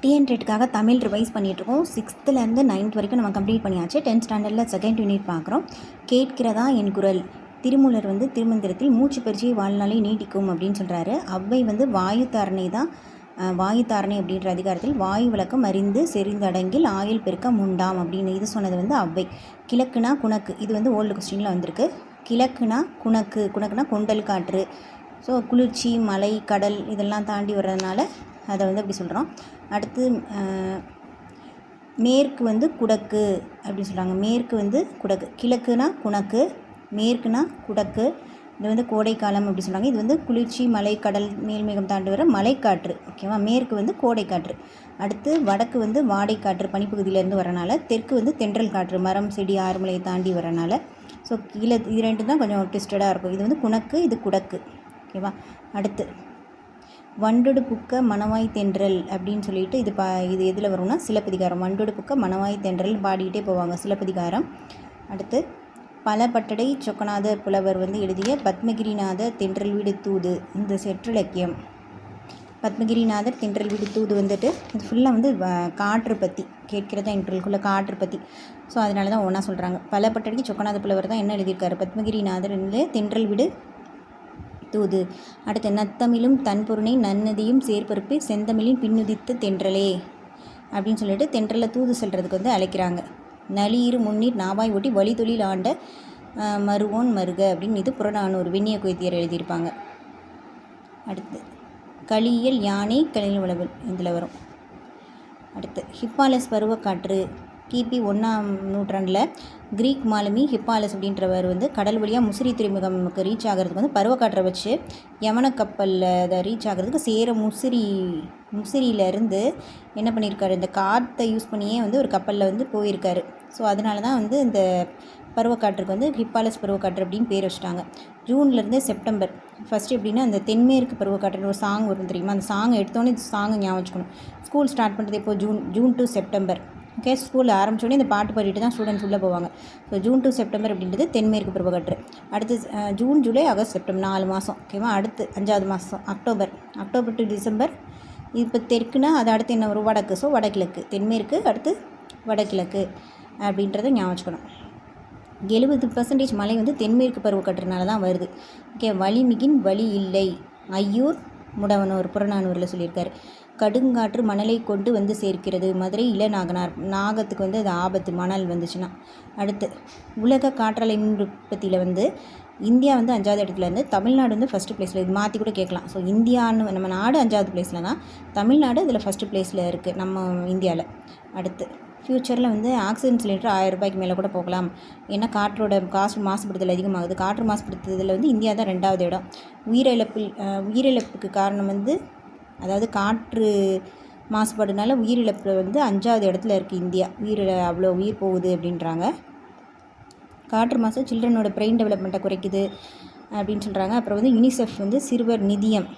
டிஎன்டெட்டுக்காக Tamil revise பண்ணிகிட்ருக்கோம். 6th to 9th வரைக்கும் நம்ம கம்ப்ளீட் பண்ணியாச்சு. 10th ஸ்டாண்டர்டில் செகண்ட் யூனிட் பார்க்குறோம். கேட்கிறதா என் குரல். திருமூலர் திருமந்திரத்தில் மூச்சு பயிற்சியை வாழ்நாளை நீட்டிக்கும் அப்படின்னு சொல்கிறாரு. அவ்வை வாயு தாரணை தான். வாயு தாரணை அப்படின்ற அதிகாரத்தில் வாயு விளக்கம் அறிந்து செறிந்தடங்கில் ஆயுள் பெருக்கம் உண்டாம் அப்படின்னு இது சொன்னது அவ்வை. கிழக்குனா குணக்கு, இது ஓல்டு கொஸ்டினில் வந்திருக்கு. கிழக்குனா குணக்கு, குணக்குனா கொண்டல் காற்று. ஸோ குளிர்ச்சி, மலை, கடல் இதெல்லாம் தாண்டி வர்றதுனால அதை அப்படி சொல்கிறோம். அடுத்து மேற்கு குடக்கு அப்படின்னு சொல்கிறாங்க. மேற்கு குடக்கு. கிழக்குனா குணக்கு, மேற்குனா குடக்கு. இது கோடைக்காலம் அப்படி சொல்கிறாங்க. இது குளிர்ச்சி, மலை, கடல், நீள்மேகம் தாண்டி வர மலைக்காற்று. ஓகேவா. மேற்கு கோடைக்காற்று. அடுத்து வடக்கு வாடைக்காற்று, பனிப்பகுதியிலேருந்து வரனால. தெற்கு தென்றல் காற்று, மரம், செடி, ஆறுமலையை தாண்டி வரனால. ஸோ கீழே இது ரெண்டு தான் கொஞ்சம் ட்விஸ்டடாக இருக்கும். இது குணக்கு, இது குடக்கு. ஓகேவா. அடுத்து வண்டொடு புக்க மணவாய் தென்றல் அப்படின்னு சொல்லிட்டு இது எதில் வரும்னா சிலப்பதிகாரம். வண்டொடு புக்க மணவாய் தென்றல் பாடிக்கிட்டே போவாங்க, சிலப்பதிகாரம். அடுத்து பலபட்டடை சொக்கநாத புலவர் எழுதிய பத்மகிரிநாதர் தென்றல் வீடு தூது, இந்த செற்றிலக்கியம். பத்மகிரிநாதர் தென்றல் வீடு தூது இது ஃபுல்லாக காற்று பற்றி கேட்கிறதா இன்ட்ரலுக்குள்ள காற்று பற்றி. ஸோ அதனால தான் ஒன்றா சொல்கிறாங்க. பலபட்டடைக்கு சொக்கநாத புலவர் தான் என்ன எழுதியிருக்காரு, பத்மகிரிநாதர் தென்றல் வீடு தூது. அடுத்து நத்தமிழும் தன்பொருணை நன்னதியும் சேர்பருப்பை செந்தமிழின் பின்னுதித்த தென்றலே அப்படின்னு சொல்லிட்டு தென்றலை தூது செல்றதுக்கு அழைக்கிறாங்க. நளியிரு முன்னீர் நாவாய் ஒட்டி வழி தொழில் ஆண்ட மருவோன் மருக அப்படின்னு இது புறநானூறு வெண்ணிய கொய்தியர் எழுதியிருப்பாங்க. அடுத்து களியல் யானை கலில் உழவல் இதில் வரும். அடுத்து ஹிப்பாலஸ் பருவக்காற்று. கிபி 1ஆம் நூற்றாண்டில் கிரீக் மாலுமி ஹிப்பாலஸ் அப்படின்றவர் கடல் வழியாக முசிறி துறைமுகமுக்கு ரீச் ஆகிறதுக்கு பருவக்காற்றை வச்சு யமன கப்பலில் அதை ரீச் ஆகிறதுக்கு சேர முசிறியிலேருந்து என்ன பண்ணியிருக்காரு, இந்த காற்றை யூஸ் பண்ணியே ஒரு கப்பலில் போயிருக்காரு. ஸோ அதனால தான் இந்த பருவக்காற்றுக்கு ஹிப்பாலஸ் பருவக்காற்று அப்படின்னு பேர் வச்சுட்டாங்க. ஜூன்லேருந்து செப்டம்பர். ஃபஸ்ட்டு எப்படின்னா அந்த தென்மேற்கு பருவக்காற்றுன்னு ஒரு சாங் வரும் தெரியுமா, அந்த சாங்கை எடுத்தோன்னே இந்த சாங்கை ஞாபகம் வச்சுக்கணும். ஸ்கூல் ஸ்டார்ட் பண்ணுறது எப்போது, ஜூன் to செப்டம்பர். ஓகே. ஸ்கூலில் ஆரம்பித்தோடனே இந்த பாட்டு பாடிட்டு தான் ஸ்டூடெண்ட்ஸ் உள்ளே போவாங்க. ஸோ ஜூன் to செப்டம்பர் அப்படின்றது தென்மேற்கு பருவக்காற்று. அடுத்து ஜூன், ஜூலை, ஆகஸ்ட், செப்டம்பர் 4 மாதம். ஓகேவா. அடுத்து 5வது மாதம் அக்டோபர் to டிசம்பர். இப்போ தெற்குனா அது அடுத்து என்ன வரும், வடக்கு. ஸோ வடகிழக்கு. தென்மேற்கு அடுத்து வடகிழக்கு அப்படின்றத ஞாபகம் வச்சுக்கணும். 70% மழை தென்மேற்கு பருவக்காற்றுனால தான் வருது. ஓகே. வளிமிகின் வழி இல்லை, ஐயூர் முடவனூர் புறநானூரில் சொல்லியிருக்காரு. கடுங்காற்று மணலை கொண்டு சேர்க்கிறது, மதுரை இளநாகனார். நாகத்துக்கு அது ஆபத்து, மணல் வந்துச்சுன்னா. அடுத்து உலக காற்றாலை மின் உற்பத்தியில் இந்தியா 5வது இடத்துலேருந்து தமிழ்நாடு ஃபஸ்ட்டு பிளேஸில். இது மாற்றி கூட கேட்கலாம். ஸோ இந்தியான்னு நம்ம நாடு 5வது பிளேஸில் தான், தமிழ்நாடு இதில் ஃபஸ்ட்டு பிளேஸில் இருக்குது நம்ம இந்தியாவில். அடுத்து ஃப்யூச்சரில் ஆக்சிஜன் சிலிண்டர் 1000 ரூபாய்க்கு மேலே கூட போகலாம். ஏன்னா காற்றோட காற்று மாசுபடுத்தல் அதிகமாகுது. காற்று மாசுபடுத்துறதுல இந்தியா தான் 2வது இடம். உயிரிழப்புக்கு காரணம் அதாவது காற்று மாசுபாடுனால உயிரிழப்பு 5வது இடத்துல இருக்குது இந்தியா. அவ்வளோ உயிர் போகுது அப்படின்றாங்க. காற்று மாசு சில்ட்ரனோட பிரெயின் டெவலப்மெண்ட்டை குறைக்குது அப்படின்னு சொல்கிறாங்க. அப்புறம் யுனிசெஃப் சிறுவர் நிதியம்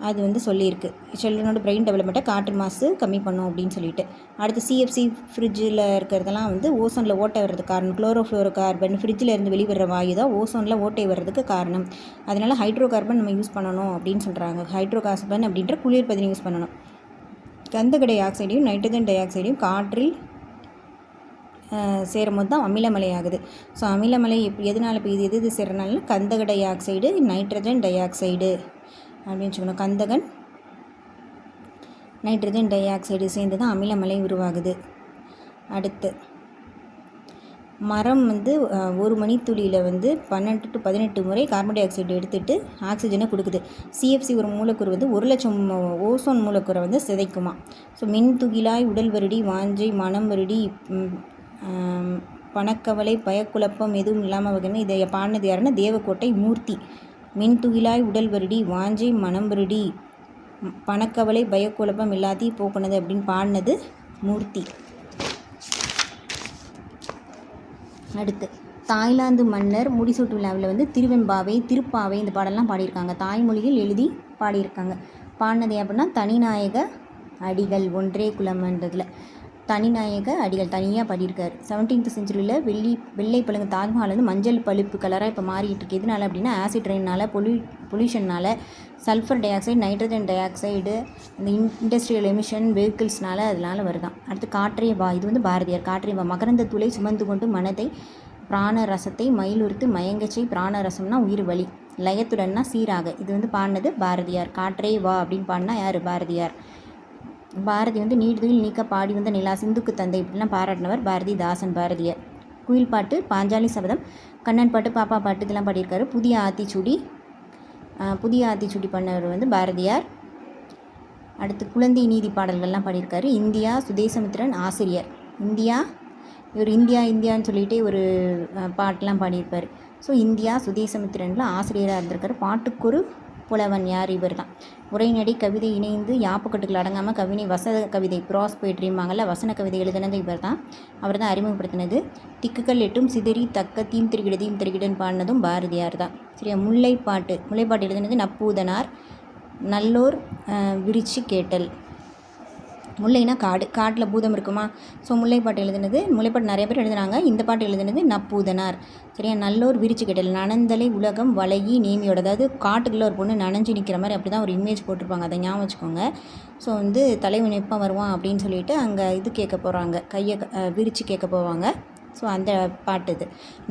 அது சொல்லியிருக்கு, சில்ட்ரனோட பிரெயின் டெவலப்மெண்ட்டை காற்று மாசு கம்மி பண்ணும் அப்படின்னு சொல்லிட்டு. அடுத்து சிஎஃப்சி ஃப்ரிட்ஜில் இருக்கிறதெல்லாம் ஓசோனில் ஓட்டை வர்றதுக்கு காரணம். குளோரோஃப்ளோரோ கார்பன் ஃப்ரிட்ஜில் இருந்து வெளிவர வாயு தான் ஓசோனில் ஓட்டை வர்றதுக்கு காரணம். அதனால் ஹைட்ரோ கார்பன் நம்ம யூஸ் பண்ணணும் அப்படின்னு சொல்கிறாங்க. ஹைட்ரோ கார்பன் அப்படின்ற குளிர் பதினை யூஸ் பண்ணணும். கந்தக டை ஆக்சைடையும் நைட்ரஜன் டை ஆக்சைடையும் காற்றில் சேரும்போது தான் அமிலமலை ஆகுது. ஸோ அமிலமலை எதனால் இப்போ எது சேரனால கந்தக di oxide, nitrogen di oxide அப்படின்னு சொல்லணும். கந்தகன், நைட்ரஜன் டை ஆக்சைடு சேர்ந்து தான் அமிலமலை உருவாகுது. அடுத்து மரம் ஒரு மணித்துளியில் 12 to 18 முறை கார்பன் டை ஆக்சைடு எடுத்துகிட்டு ஆக்சிஜனை கொடுக்குது. சிஎஃப்சி ஒரு மூலக்கூறு 1,00,000 ஓசோன் மூலக்கூறை சிதைக்குமா. ஸோ மின் துகிலாய் உடல் வருடி வாஞ்சை மனம் வருடி பணக்கவலை பயக்குழப்பம் எதுவும் இல்லாமல் வகைன்னு இதை பாடினது யாருன்னா தேவக்கோட்டை மூர்த்தி. மின் துகிலாய் உடல் வருடி வாஞ்சை மனம் வருடி பணக்கவலை பயக்குழப்பம் எல்லாத்தையும் போக்குனது அப்படின்னு பாடினது மூர்த்தி. அடுத்து தாய்லாந்து மன்னர் முடிசூட்டு விழாவில் திருவெம்பாவை, திருப்பாவை இந்த பாடலாம் பாடியிருக்காங்க. தாய்மொழியில் எழுதி பாடியிருக்காங்க. பாடினது அப்படின்னா தனிநாயக அடிகள் ஒன்றே குலம்ன்றதில். தனிநாயக அடிகள் தனியாக பாடியிருக்காரு. 17th செஞ்சுரியில் வெள்ளை பழுங்கு தாஜ்மஹால் வந்து மஞ்சள் பழுப்பு கலராக இப்போ மாறிட்டு இருக்கு. எதனால அப்படின்னா ஆசிட் ரெயினால் பொல்யூஷனால் sulphur dioxide nitrogen dioxide இந்த இண்டஸ்ட்ரியல் எமிஷன் வெஹிக்கிள்ஸ்னால அதனால வருதான். அடுத்து காற்றே வா, இது வந்து பாரதியார். காற்றே வா, மகரந்த துளை சுமந்து கொண்டு மனதை பிராண ரசத்தை மயிலுறுத்து மயங்கச்சை பிராண ரசம்னா உயிர் வலி லயத்துடன்னா சீராக, இது வந்து பாடினது பாரதியார். காற்றே வா அப்படின்னு பாடினா யார்? பாரதியார். பாரதி வந்து நீடுதுயில் நீக்க பாடி வந்த நிலா சிந்துக்கு தந்தை இப்படிலாம் பாராட்டினவர் பாரதிதாசன். பாரதியார். குயில் பாட்டு, பாஞ்சாலி சபதம், கண்ணன் பாட்டு, பாப்பா பாட்டு இதெல்லாம் பாடியிருக்காரு. புதிய ஆத்திச்சூடி பண்ணவர் வந்து பாரதியார். அடுத்து குழந்தை நீதி பாடல்கள்லாம் பாடியிருக்காரு. இந்தியா, சுதேசமித்திரன் ஆசிரியர். இவர் இந்தியான்னு சொல்லிகிட்டே ஒரு பாட்டெலாம் பாடியிருப்பார். ஸோ இந்தியா சுதேசமித்திரனில் ஆசிரியராக இருந்திருக்காரு. பாட்டுக்கொரு புலவன் யார்? இவர் தான். உரைநடை கவிதை இணைந்து யாப்புக்கட்டுகள் அடங்காமல் கவிதை வசன கவிதை ப்ராஸ் போயிட்ரியுமாங்கள்ல வசன கவிதை எழுதினது இவர் தான். அவர் தான் அறிமுகப்படுத்தினது. திக்குகள் எட்டும் சிதறி தக்க தீம் திருகிடன்னு பாடினதும் பாரதியார் தான். சரியா? முல்லைப்பாட்டு எழுதினது நப்பூதனார். நல்லோர் விரிச்சு கேட்டல். முல்லைனா காட்டில் பூதம் இருக்குமா? ஸோ முல்லைப்பாட்டு நிறைய பேர் எழுதுனாங்க. இந்த பாட்டு எழுதுனது நப்பூதனார். சரியா? நல்லோர் விரிச்சு கேட்டல். நனந்தலை உலகம் வளையி நேமியோட, அதாவது காட்டுக்குள்ளே ஒரு பொண்ணு நனைஞ்சு நிற்கிற மாதிரி அப்படி தான் ஒரு இமேஜ் போட்டிருப்பாங்க. அதை ஞாபகம் வச்சுக்கோங்க. ஸோ வந்து தலைவன் எப்போ வருவான் அப்படின்னு சொல்லிட்டு அங்கே இது கேட்க போகிறாங்க, கையை விரித்து கேட்க போவாங்க. ஸோ அந்த பாட்டு இது.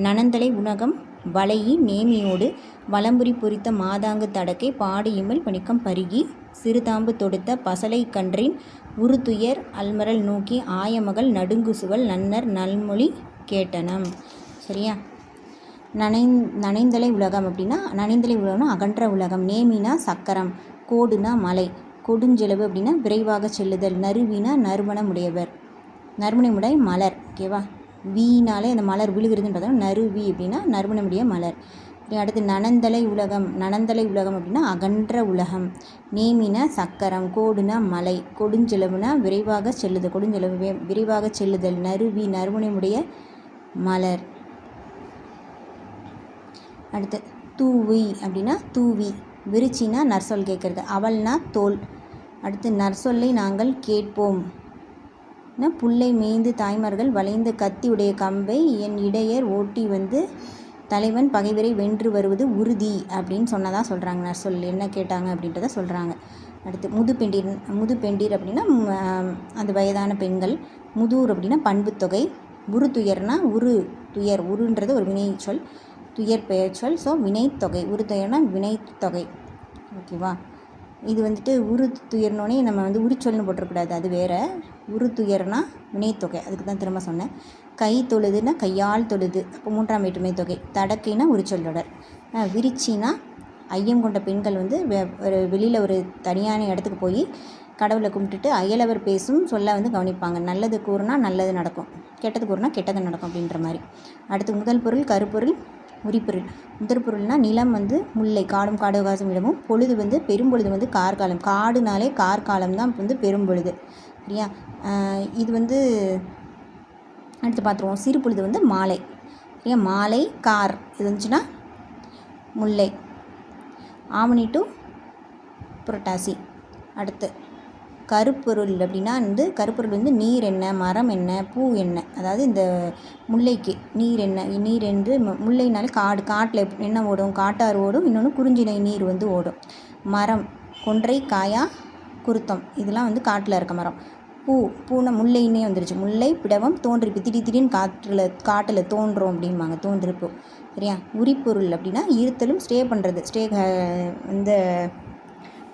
நனந்தலை உலகம் வளையி நேமியோடு வலம்புரி பொறித்த மாதாங்கு தடக்கை பாடு இமல் பணிக்கம் பருகி சிறுதாம்பு தொடுத்த பசலை கன்றின் உருத்துயர் அல்மரல் நோக்கி ஆயமகள் நடுங்குசுவல் நன்னர் நல்மொழி கேட்டனம். சரியா? நனைந்தலை உலகம் அப்படின்னா அகன்ற உலகம். நேமினா சக்கரம், கோடுனா மலை, கொடுஞ்செலவு அப்படின்னா விரைவாக செல்லுதல், நறுவினா நறுமணமுடைய மலர். ஓகேவா? வீனாலே அந்த மலர் விழுகிறதுன்னு பார்த்தோம்னா நறுவி அப்படின்னா நறுமணமுடைய மலர். அடுத்து நனந்தலை உலகம் அப்படின்னா அகன்ற உலகம். நேமினா சக்கரம், கோடுனா மலை, கொடுஞ்செலவுனா விரைவாக செல்லுதல், நறுவி நறுமணமுடைய மலர். அடுத்து தூவி அப்படின்னா தூவி, விரிச்சினா நற்சொல் கேட்குறது, அவள்னா தோல். அடுத்து நற்சொல்லை நாங்கள் கேட்போம், புல்லை மேய்ந்து தாய்மார்கள் வளைந்த கத்தி உடைய கம்பை என் இடையர் ஓட்டி வந்து தலைவன் பகைவரை வென்று வருவது உறுதி அப்படின்னு சொன்னதாக சொல்கிறாங்க. நற்சொல் என்ன கேட்டாங்க அப்படின்றத சொல்கிறாங்க. அடுத்து முதுபெண்டீர் அப்படின்னா அந்த வயதான பெண்கள். முதூர் அப்படின்னா பண்புத்தொகை. உருத்துயர்னா உருன்றது ஒரு வினைச்சொல், துயர் பெயர்ச்சொல். ஸோ வினைத்தொகை. உருத்துயர்னா வினைத்தொகை. ஓகேவா? இது வந்துட்டு துயர்னோடனே நம்ம வந்து உரிச்சொல்னு போட்டுறக்கூடாது, அது வேறு. துயர்னா வினைத்தொகை, அதுக்கு தான் திரும்ப சொன்னேன். கை தொழுதுன்னா கையால் தொழுது, அப்போ 3ஆம் வேற்றுமை தொகை. தடக்கைனா உரிச்சொல்லொடர். விரிச்சின்னா ஐயம் கொண்ட பெண்கள் வந்து வெளியில் ஒரு தனியான இடத்துக்கு போய் கடவுளை கும்பிட்டுட்டு அயலவர் பேசும் சொல்ல வந்து கவனிப்பாங்க. நல்லது கூறுனா நல்லது நடக்கும், கெட்டது கூறுனா கெட்டது நடக்கும் அப்படின்ற மாதிரி. அடுத்து முதல் பொருள் கருப்பொருள் உரிப்பொருள். முதற் பொருள்னால் நிலம் வந்து முல்லை, காடும் காடுகாசும் இடமும். பொழுது வந்து பெரும்பொழுது வந்து கார்காலம். காடுனாலே கார்காலம் தான் வந்து பெரும்பொழுது. சரியா? இது வந்து அடுத்து பார்த்துருவோம். சிறு பொழுது வந்து மாலை. சரியா? மாலை கார் இது வந்துச்சுன்னா முல்லை. ஆவணி டு புரட்டாசி. அடுத்து கருப்பொருள் அப்படின்னா வந்து கருப்பொருள் வந்து நீர் என்ன, மரம் என்ன, பூ என்ன. அதாவது இந்த முல்லைக்கு நீர் என்ன, நீர் என்று முல்லைனாலே காட்டில் என்ன ஓடும்? காட்டாறு ஓடும். இன்னொன்று குறிஞ்சினை நீர் வந்து ஓடும். மரம் கொன்றை, காயா, குருத்தம் இதெல்லாம் வந்து காட்டில் இருக்க மரம். பூனை முல்லைன்னே வந்துருச்சு. முல்லை பிடவம் தோன்றிருப்பு, திடீர்னு காட்டில் தோன்றும் அப்படிம்பாங்க, தோன்றிருப்பு. சரியா? உரிப்பொருள் அப்படின்னா இருத்தலும் ஸ்டே பண்ணுறது. இந்த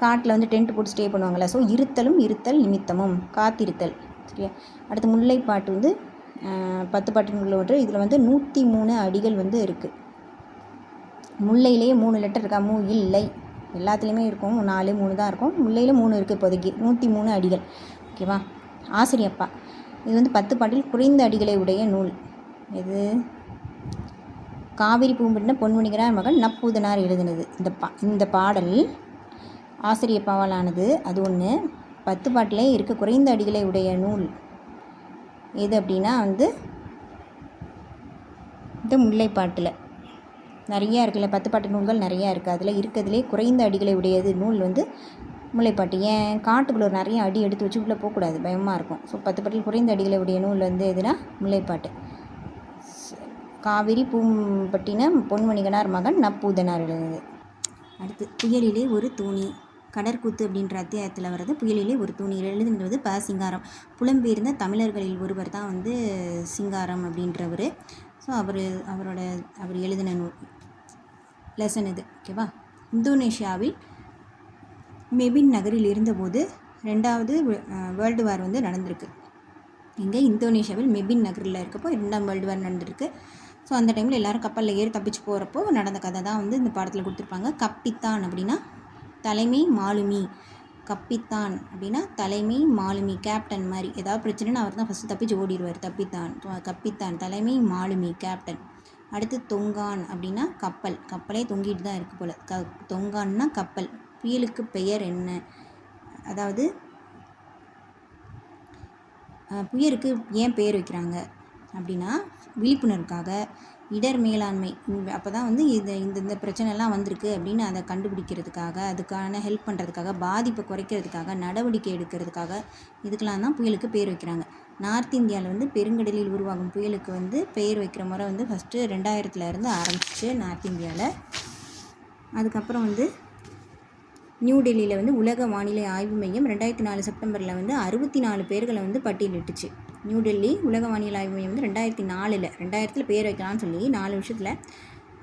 காட்டில் வந்து டென்ட் போட்டு ஸ்டே பண்ணுவாங்கள்ல. ஸோ இருத்தல் நிமித்தமும் காத்திருத்தல். சரியா? அடுத்து முல்லைப்பாட்டு வந்து 10 பாட்டுக்குள்ள ஒன்று. இதில் வந்து 103 அடிகள் வந்து இருக்குது. முல்லையிலேயே 3 லெட்டர் இருக்கா? இல்லை, எல்லாத்துலேயுமே இருக்கும் 4 3 தான் இருக்கும். முல்லையில் 3 இருக்குது இப்போதைக்கு. 103 அடிகள். ஓகேவா? ஆசிரியப்பா இது வந்து 10 பாட்டில் குறைந்த அடிகளை உடைய நூல். இது காவிரி பூம்பட்டின பொன்முனிகரார் மகன் நப்பூதனார் எழுதினது. இந்த பாடல் ஆசிரியப்பாவாலானது. அது ஒன்று. 10 பாட்டிலே இருக்க குறைந்த அடிகளை உடைய நூல் எது அப்படின்னா வந்து இந்த முல்லைப்பாட்டில் நிறையா இருக்குல்ல, 10 பாட்டு நூல்கள் நிறையா இருக்குது. அதில் இருக்கிறதுலே குறைந்த அடிகளை உடையது நூல் வந்து முல்லைப்பாட்டு. ஏன் காட்டுக்குள்ளே நிறைய அடி எடுத்து வச்சு உள்ளே போகக்கூடாது, பயமாக இருக்கும். ஸோ 10 பாட்டில் குறைந்த அடிகளை உடைய நூல் வந்து எதுனா முல்லைப்பாட்டு. காவிரி பூம்பட்டினம் பொன்மணிகனார் மகன் நப்பூதனார் எழுதுது. அடுத்து புயலிலே ஒரு தூணி. கடற்கூத்து அப்படின்ற அத்தியாயத்தில் வர்றது புயலிலே ஒரு தூணி. எழுதுங்கிறது ப. சிங்காரம். புலம்பெயர்ந்த தமிழர்களில் ஒருவர் தான் வந்து சிங்காரம் அப்படின்றவர். ஸோ அவர் எழுதின நூல் லெசன் இது. ஓகேவா. இந்தோனேஷியாவில் மெபின் நகரில் இருந்தபோது 2வது வேர்ல்டு வார் வந்து நடந்திருக்கு. இங்கே இந்தோனேஷியாவில் மெபின் நகரில் இருக்கப்போ 2ஆம் வேர்ல்டு வார் நடந்திருக்கு. ஸோ அந்த டைமில் எல்லோரும் கப்பலில் ஏறி தப்பிச்சு போகிறப்போ நடந்த கதை தான் வந்து இந்த பாடத்தில் கொடுத்துருப்பாங்க. கப்பித்தான் அப்படின்னா தலைமை மாலுமி. கப்பித்தான் அப்படின்னா தலைமை மாலுமி, கேப்டன் மாதிரி. ஏதாவது பிரச்சனைன்னு அவர் தான் ஃபஸ்ட்டு தப்பிச்சு ஓடிடுவார். கப்பித்தான் தலைமை மாலுமி, கேப்டன். அடுத்து தொங்கான் அப்படின்னா கப்பல். கப்பலே தொங்கிட்டு தான் இருக்குது போல். தொங்கான்னா கப்பல். புயலுக்கு பெயர் என்ன? அதாவது புயலுக்கு ஏன் பெயர் வைக்கிறாங்க அப்படின்னா விழிப்புணர்வுக்காக, இடர் மேலாண்மை. அப்போ தான் வந்து இந்த பிரச்சனைலாம் வந்திருக்கு அப்படின்னு அதை கண்டுபிடிக்கிறதுக்காக, அதுக்கான ஹெல்ப் பண்ணுறதுக்காக, பாதிப்பை குறைக்கிறதுக்காக, நடவடிக்கை எடுக்கிறதுக்காக, இதுக்கெலாம் தான் புயலுக்கு பேர் வைக்கிறாங்க. நார்த் இந்தியாவில் வந்து பெருங்கடலில் உருவாகும் புயலுக்கு வந்து பெயர் வைக்கிற முறை வந்து ஃபஸ்ட்டு 2000 ஆரம்பிச்சிச்சு நார்த் இந்தியாவில். அதுக்கப்புறம் வந்து நியூ டெல்லியில் வந்து உலக வானிலை ஆய்வு மையம் 2004 செப்டம்பரில் வந்து 64 பேர்களை வந்து பட்டியலிட்டுச்சு. நியூ டெல்லி உலக வானிலை ஆய்வு மையம் வந்து 2004 பேர் வைக்கலாம்னு சொல்லி 4 வருஷத்தில்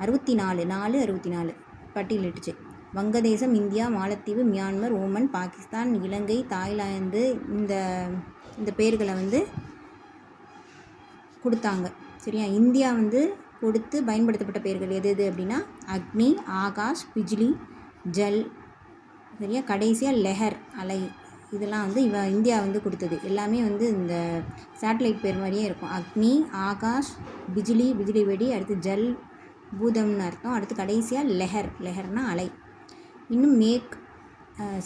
64 பட்டியலிட்டுச்சு. வங்கதேசம், இந்தியா, மாலத்தீவு, மியான்மர், ஓமன், பாகிஸ்தான், இலங்கை, தாய்லாந்து இந்த பேர்களை வந்து கொடுத்தாங்க. சரியா. இந்தியா வந்து கொடுத்து பயன்படுத்தப்பட்ட பேர்கள் எது அப்படின்னா அக்னி, ஆகாஷ், பிஜ்லி, ஜல். சரியா. கடைசியாக லெஹர், அலை. இதெல்லாம் வந்து இந்தியா வந்து கொடுத்தது. எல்லாமே வந்து இந்த சேட்டலைட் பேர் மாதிரியே இருக்கும். அக்னி, ஆகாஷ், பிஜ்லி வெடி, அடுத்து ஜல் பூதம்னு அர்த்தம். அடுத்து கடைசியாக லெஹர்னா அலை. இன்னும் மேக்,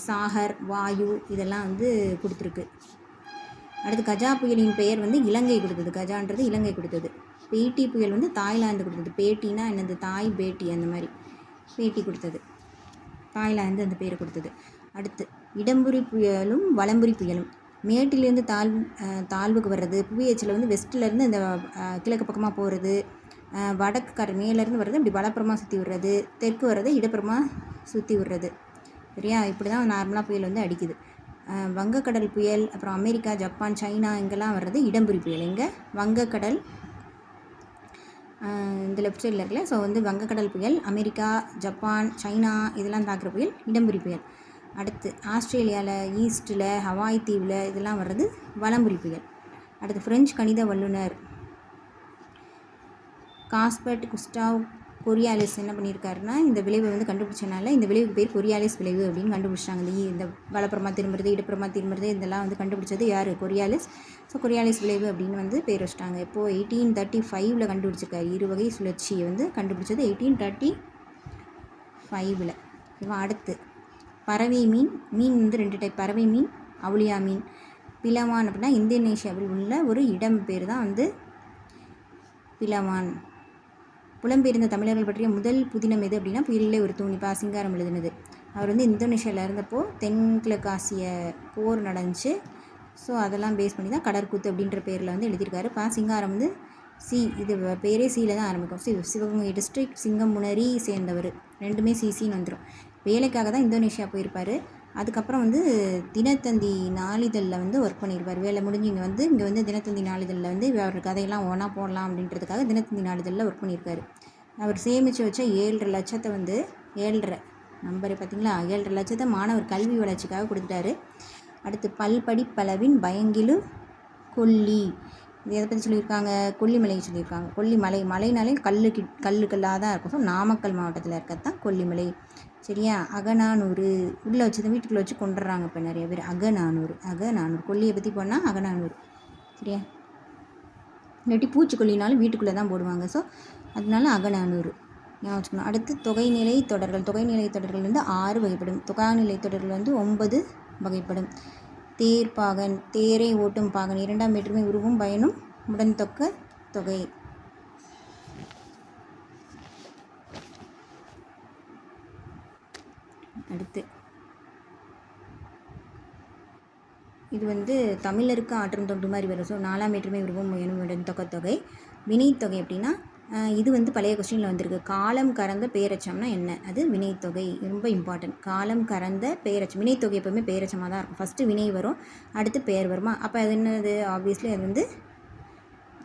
சாகர், வாயு இதெல்லாம் வந்து கொடுத்துருக்கு. அடுத்து கஜா புயலின் பெயர் வந்து இலங்கை கொடுத்தது. கஜான்றது இலங்கை கொடுத்தது. பேட்டி புயல் வந்து தாய்லாந்து கொடுத்தது. பேட்டினா என்னது, தாய் பேட்டி அந்த மாதிரி. பேட்டி கொடுத்தது தாய்லாந்து, அந்த பேர் கொடுத்தது. அடுத்து இடம்புரி புயலும் வலம்புரி புயலும். மேட்டிலேருந்து தாழ்வுக்கு வர்றது, புவியச்சில் வந்து வெஸ்ட்டிலேருந்து இந்த கிழக்கு பக்கமாக போகிறது, வடக்கு மேலேருந்து வர்றது இப்படி வலப்புறமாக சுற்றி விடுறது, தெற்கு வர்றது இடப்புறமாக சுற்றி விடுறது. சரியா. இப்படி தான் நார்மலாக புயல் வந்து அடிக்குது. வங்கக்கடல் புயல், அப்புறம் அமெரிக்கா, ஜப்பான், சைனா இங்கெல்லாம் வர்றது இடம்புரி புயல். இங்கே வங்கக்கடல் இந்த லெஃப்ட் சைடில் இருக்குல்ல. ஸோ வந்து வங்கக்கடல் புயல், அமெரிக்கா, ஜப்பான், சைனா இதெல்லாம் தாக்குற புயல் இடம்புரி புயல். அடுத்து ஆஸ்திரேலியாவில் ஈஸ்ட்டில், ஹவாய் தீவில் இதெல்லாம் வர்றது வலம்புரி புயல். அடுத்து ஃப்ரெஞ்சு கணித வல்லுநர் காஸ்பர்ட் குஸ்டாவ் கொரியாலிஸ் என்ன பண்ணியிருக்காருன்னா, இந்த விளைவை வந்து கண்டுபிடிச்சனால இந்த விளைவுக்கு பேர் கொரியாலிஸ் விளைவு அப்படின்னு கண்டுபிடிச்சாங்க. இந்த வலப்புறமாக திரும்புறது, இடப்புறமாக திரும்புறது இதெல்லாம் வந்து கண்டுபிடிச்சது யார்? கொரியாலிஸ். ஸோ கொரியாலிஸ் விளைவு அப்படின்னு வந்து பேர் வச்சிட்டாங்க. இப்போது 1835 கண்டுபிடிச்சிருக்காரு. இருவகை சுழற்சியை வந்து கண்டுபிடிச்சது 1835. ஓகேவா. அடுத்து பறவை மீன் வந்து 2 டைப். பறவை மீன், அவுளியா மீன். பிலவான் அப்படின்னா இந்தோனேஷியாவில் உள்ள ஒரு இடம் பேர் தான் வந்து பிலவான். புலம்பெயர்ந்த தமிழர்கள் பற்றிய முதல் புதினம் எது அப்படின்னா புயலிலே ஒரு தூணி. ப. சிங்காரம் எழுதினது. அவர் வந்து இந்தோனேஷியாவில் இருந்தப்போ தென்கிழக்காசிய போர் நடந்துச்சு. ஸோ அதெல்லாம் பேஸ் பண்ணி தான் கடற்கூத்து அப்படின்ற பேரில் வந்து எழுதியிருக்காரு. ப. சிங்காரம் வந்து இது பேரே சியில் தான் ஆரம்பிக்கும். சிவகங்கை டிஸ்ட்ரிக்ட் சிங்கமுனரி சேர்ந்தவர். ரெண்டுமே சின்னு வந்துடும். வேலைக்காக தான் இந்தோனேஷியா போயிருப்பார். அதுக்கப்புறம் வந்து தினத்தந்தி நாளிதழில் வந்து ஒர்க் பண்ணியிருப்பார். வேலை முடிஞ்சு இங்கே வந்து தினத்தந்தி நாளிதழில் வந்து அவர் கதையெல்லாம் ஒன்றா போடலாம் அப்படின்றதுக்காக தினத்தந்தி நாளிதழில் ஒர்க் பண்ணியிருக்காரு. அவர் சேமித்து வச்ச 7.5 லட்சத்தை வந்து 7.5 நம்பர் பார்த்திங்களா, 7.5 லட்சத்தை மாணவர் கல்வி வளர்ச்சிக்காக கொடுத்துட்டாரு. அடுத்து பல்படிப்பளவின் பயங்கிலு கொல்லி. இது எதை பற்றி சொல்லியிருக்காங்க? கொல்லிமலை சொல்லியிருக்காங்க. கொல்லிமலை, மலைனாலே கல்லாக தான் இருக்கும். ஸோ நாமக்கல் மாவட்டத்தில் இருக்கிறது தான் கொல்லிமலை. சரியா. அகநானூறு உள்ளே வச்சு தான் வீட்டுக்குள்ளே வச்சு கொண்டுடுறாங்க இப்போ நிறைய பேர். அகநானூறு கொல்லியை பற்றி போனால் அகநானூறு. சரியா. இல்லாட்டி பூச்சிக்கொல்லினாலும் வீட்டுக்குள்ளே தான் போடுவாங்க. ஸோ அதனால அகநானூறு ஞாபகம் வச்சுக்கணும். அடுத்து தொகைநிலை தொடர்கள். தொகைநிலை தொடர்கள் வந்து 6 வகைப்படும். தொகைநிலை தொடர்கள் வந்து 9 வகைப்படும். தேர்ப்பாகன், தேரை ஓட்டும் பாகன், 2ஆம் வேற்றுமை உருவும் பயனும் உடன்தொக்க தொகை. அடுத்து இது வந்து தமிழருக்கு ஆற்றும் தொண்டு மாதிரி வரும். ஸோ 4ஆம் வேற்றுமை உருவம் எனும் தொகை. வினைத்தொகை அப்படின்னா இது வந்து பழைய கொஸ்டினில் வந்திருக்கு. காலம் கறந்த பேரச்சம்னா என்ன? அது வினைத்தொகை. ரொம்ப இம்பார்ட்டன்ட். காலம் கறந்த பேரச்சம். வினைத்தொகை எப்போவுமே பேரச்சமாக தான் இருக்கும். ஃபஸ்ட்டு வினை வரும், அடுத்து பெயர் வருமா? அப்போ அது என்னது? ஆப்வியஸ்லி அது வந்து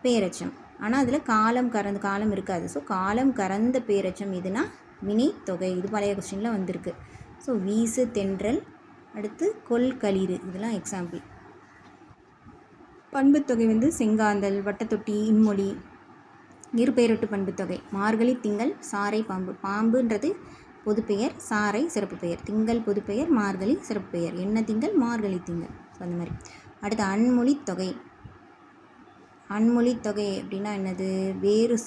பேரச்சம். ஆனால் அதில் காலம் கறந்து காலம் இருக்காது. ஸோ காலம் கறந்த பேரச்சம் இதுனா வினைத்தொகை. இது பழைய கொஸ்டினில் வந்திருக்கு. ஸோ வீசு தென்றல், அடுத்து கொல் களிறு, இதெல்லாம் எக்ஸாம்பிள். பண்புத்தொகை வந்து செங்காந்தல், வட்டத்தொட்டி, இன்மொழி, இருபெயரொட்டு பண்புத்தொகை. மார்கழி திங்கள், சாறை பாம்பு. பாம்புன்றது பொதுப்பெயர், சாறை சிறப்பு பெயர். திங்கள் பொதுப்பெயர், மார்கழி சிறப்பு பெயர். என்ன திங்கள்? மார்கழி திங்கள். ஸோ அந்த மாதிரி. அடுத்து அன்மொழி தொகை. அன்மொழி தொகை அப்படின்னா என்னது? வேறு